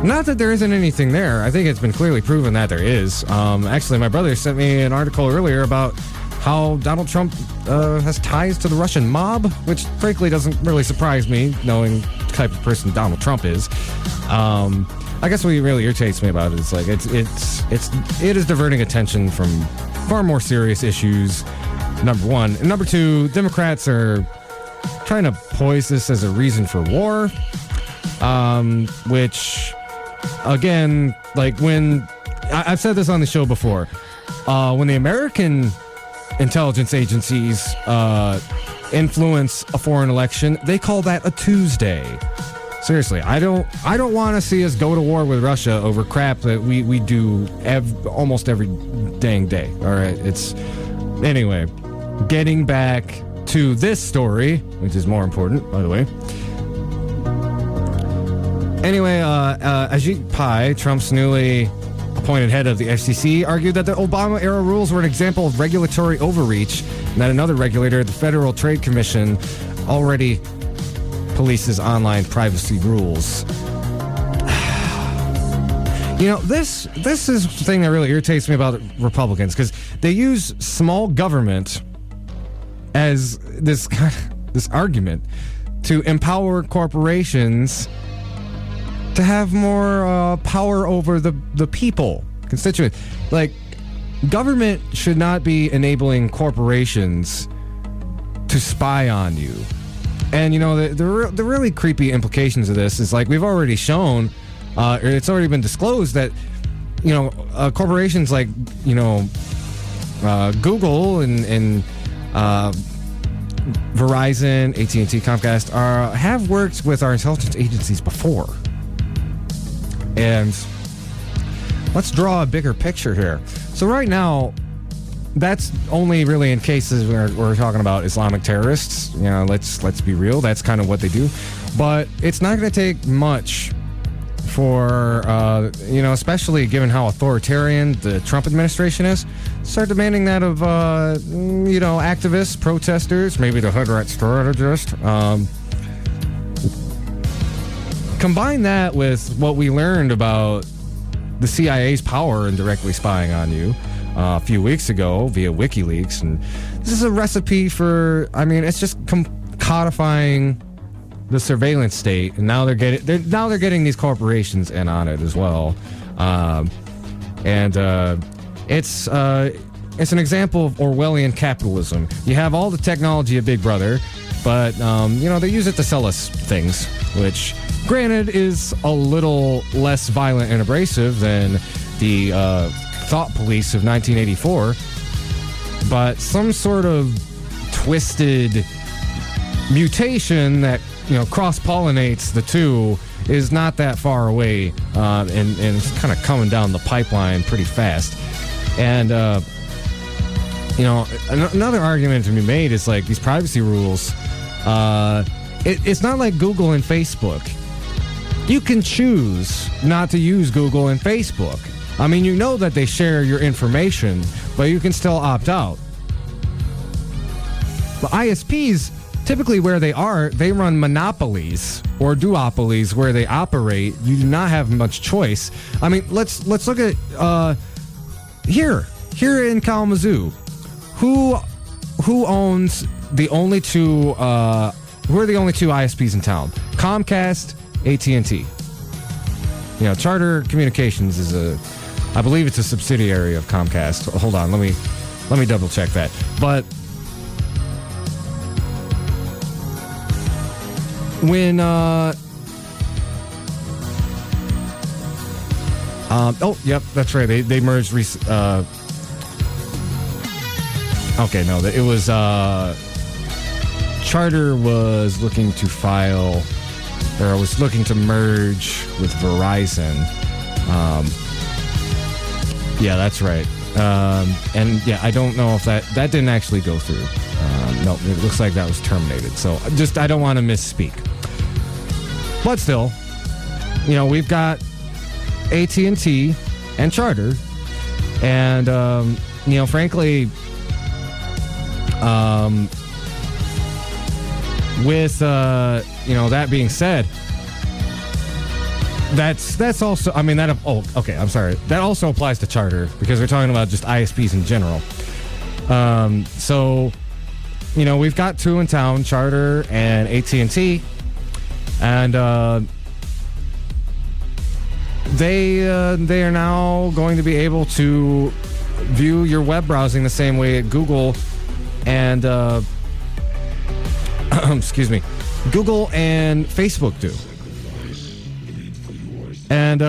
not that there isn't anything there. I think it's been clearly proven that there is. Actually, my brother sent me an article earlier about how Donald Trump has ties to the Russian mob, which frankly doesn't really surprise me, knowing the type of person Donald Trump is. I guess what really irritates me about it is like it is diverting attention from far more serious issues. Number one, and number two, Democrats are trying to poise this as a reason for war, which, again, like when I've said this on the show before, when the American intelligence agencies influence a foreign election, they call that a Tuesday. Seriously, I don't want to see us go to war with Russia over crap that we do almost every dang day. All right, anyway, getting back to this story, which is more important, by the way. Anyway, Ajit Pai, Trump's newly appointed head of the FCC, argued that the Obama-era rules were an example of regulatory overreach and that another regulator, the Federal Trade Commission, already polices online privacy rules. You know, this is the thing that really irritates me about Republicans, because they use small government as this argument to empower corporations to have more power over the people, constituents. Like, government should not be enabling corporations to spy on you. And, you know, the really creepy implications of this is, like, we've already shown, it's already been disclosed that, you know, corporations like, you know, Google and Verizon, AT&T, Comcast have worked with our intelligence agencies before. And let's draw a bigger picture here. So right now, that's only really in cases where we're talking about Islamic terrorists. You know, let's be real. That's kind of what they do. But it's not going to take much for, you know, especially given how authoritarian the Trump administration is, start demanding that of, you know, activists, protesters, maybe the Hoodrat strategist. Combine that with what we learned about the CIA's power in directly spying on you a few weeks ago via WikiLeaks, and this is a recipe for, I mean, it's just codifying the surveillance state, and now they're getting these corporations in on it as well, and it's an example of Orwellian capitalism. You have all the technology of Big Brother, but you know, they use it to sell us things, which, granted, is a little less violent and abrasive than the thought police of 1984, but some sort of twisted mutation that, you know, cross-pollinates the two is not that far away, and it's kind of coming down the pipeline pretty fast. And you know, another argument to be made is, like, these privacy rules, it's not like Google and Facebook. You can choose not to use Google and Facebook. I mean, you know that they share your information, but you can still opt out. But ISPs, typically where they are, they run monopolies or duopolies where they operate. You do not have much choice. I mean, let's look at here in Kalamazoo. Who owns the only two? Who are the only two ISPs in town? Comcast, AT&T. You know, Charter Communications is I believe it's a subsidiary of Comcast. Hold on, let me double check that. But when oh, yep, that's right. They merged. Okay, no, it was Charter was looking to file, or was looking to merge with Verizon. Yeah, that's right. And yeah, I don't know if that didn't actually go through. No, it looks like that was terminated. So I don't want to misspeak. But still, we've got AT&T and Charter, and frankly, with that being said, that's also, I mean, I'm sorry, that also applies to Charter, because we're talking about just ISPs in general. So we've got two in town, Charter and AT&T, and they are now going to be able to view your web browsing the same way Google and Google and Facebook do. And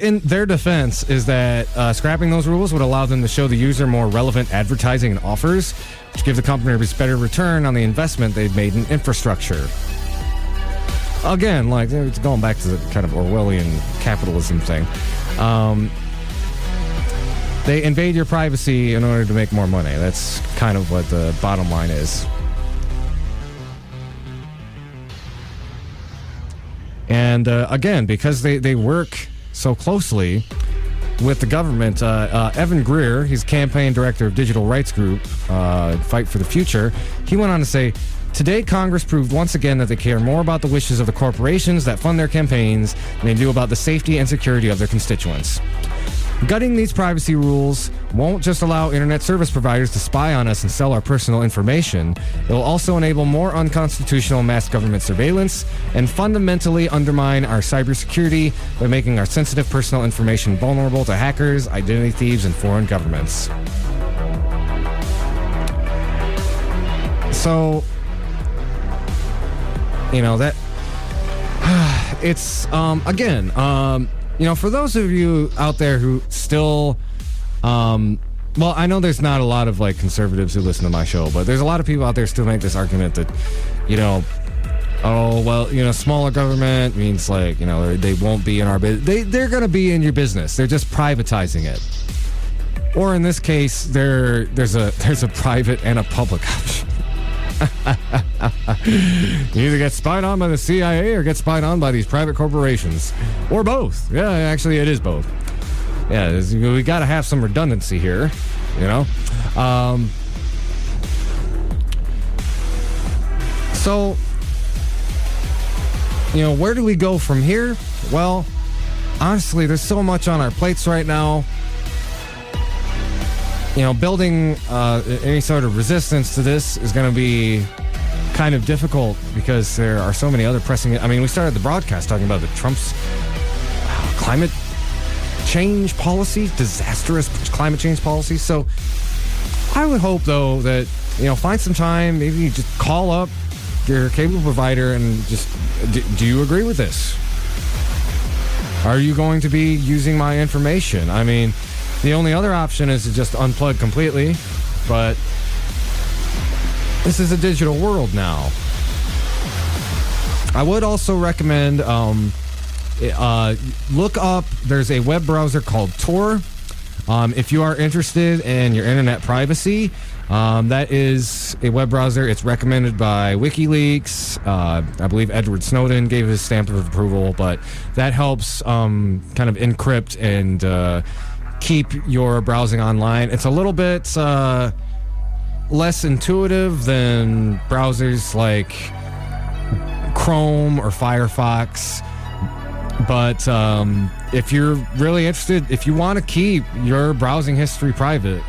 in their defense is that scrapping those rules would allow them to show the user more relevant advertising and offers, which give the company a better return on the investment they've made in infrastructure. Again, like, it's going back to the kind of Orwellian capitalism thing. They invade your privacy in order to make more money. That's kind of what the bottom line is. And again, because they work so closely with the government, Evan Greer, he's campaign director of digital rights group Fight for the Future, he went on to say, "Today, Congress proved once again that they care more about the wishes of the corporations that fund their campaigns than they do about the safety and security of their constituents. Gutting these privacy rules won't just allow internet service providers to spy on us and sell our personal information. It will also enable more unconstitutional mass government surveillance and fundamentally undermine our cybersecurity by making our sensitive personal information vulnerable to hackers, identity thieves, and foreign governments." So, that it's again, for those of you out there who still, well, I know there's not a lot of conservatives who listen to my show, but there's a lot of people out there still make this argument that, smaller government means they won't be in our business. They're going to be in your business. They're just privatizing it. Or in this case, there's a private and a public option. You either get spied on by the CIA or get spied on by these private corporations, or both. Yeah, actually, it is both. Yeah, we got to have some redundancy here, So, where do we go from here? Well, honestly, there's so much on our plates right now. Building any sort of resistance to this is going to be kind of difficult because there are so many other pressing... I mean, we started the broadcast talking about Trump's climate change policy, disastrous climate change policy. So I would hope, though, that, find some time, maybe you just call up your cable provider and just... Do you agree with this? Are you going to be using my information? I mean... The only other option is to just unplug completely, but this is a digital world now. I would also recommend look up, there's a web browser called Tor. If you are interested in your internet privacy, that is a web browser. It's recommended by WikiLeaks. I believe Edward Snowden gave his stamp of approval, but that helps kind of encrypt and... keep your browsing online. It's a little bit less intuitive than browsers like Chrome or Firefox. But if you're really interested, if you want to keep your browsing history private,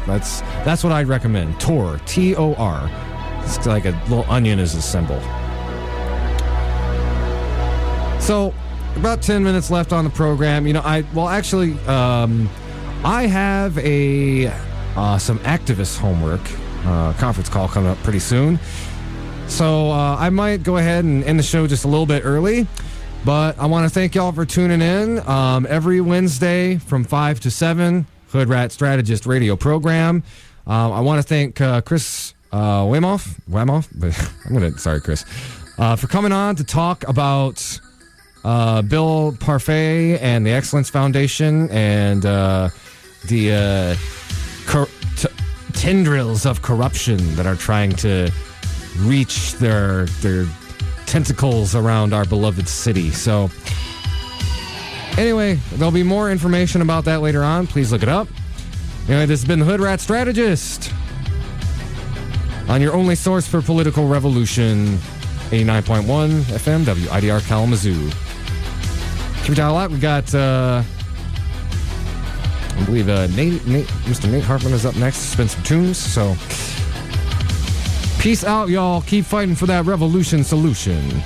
that's what I'd recommend. Tor, T-O-R. It's like a little onion as a symbol. So, about 10 minutes left on the program. I have some activist homework, conference call coming up pretty soon. So I might go ahead and end the show just a little bit early. But I want to thank y'all for tuning in. Every Wednesday from 5 to 7, Hoodrat Strategist radio program. I want to thank Chris Wahmoff. Sorry, Chris, for coming on to talk about Bill Parfett and the Excellence Foundation and the tendrils of corruption that are trying to reach their tentacles around our beloved city. So anyway, there'll be more information about that later on. Please look it up. Anyway, this has been the Hoodrat Strategist on your only source for political revolution, 89.1 FM, WIDR Kalamazoo. Keep it dial out. We got, I believe, Mr. Nate Hartman is up next to spin some tunes. So peace out, y'all. Keep fighting for that revolution solution.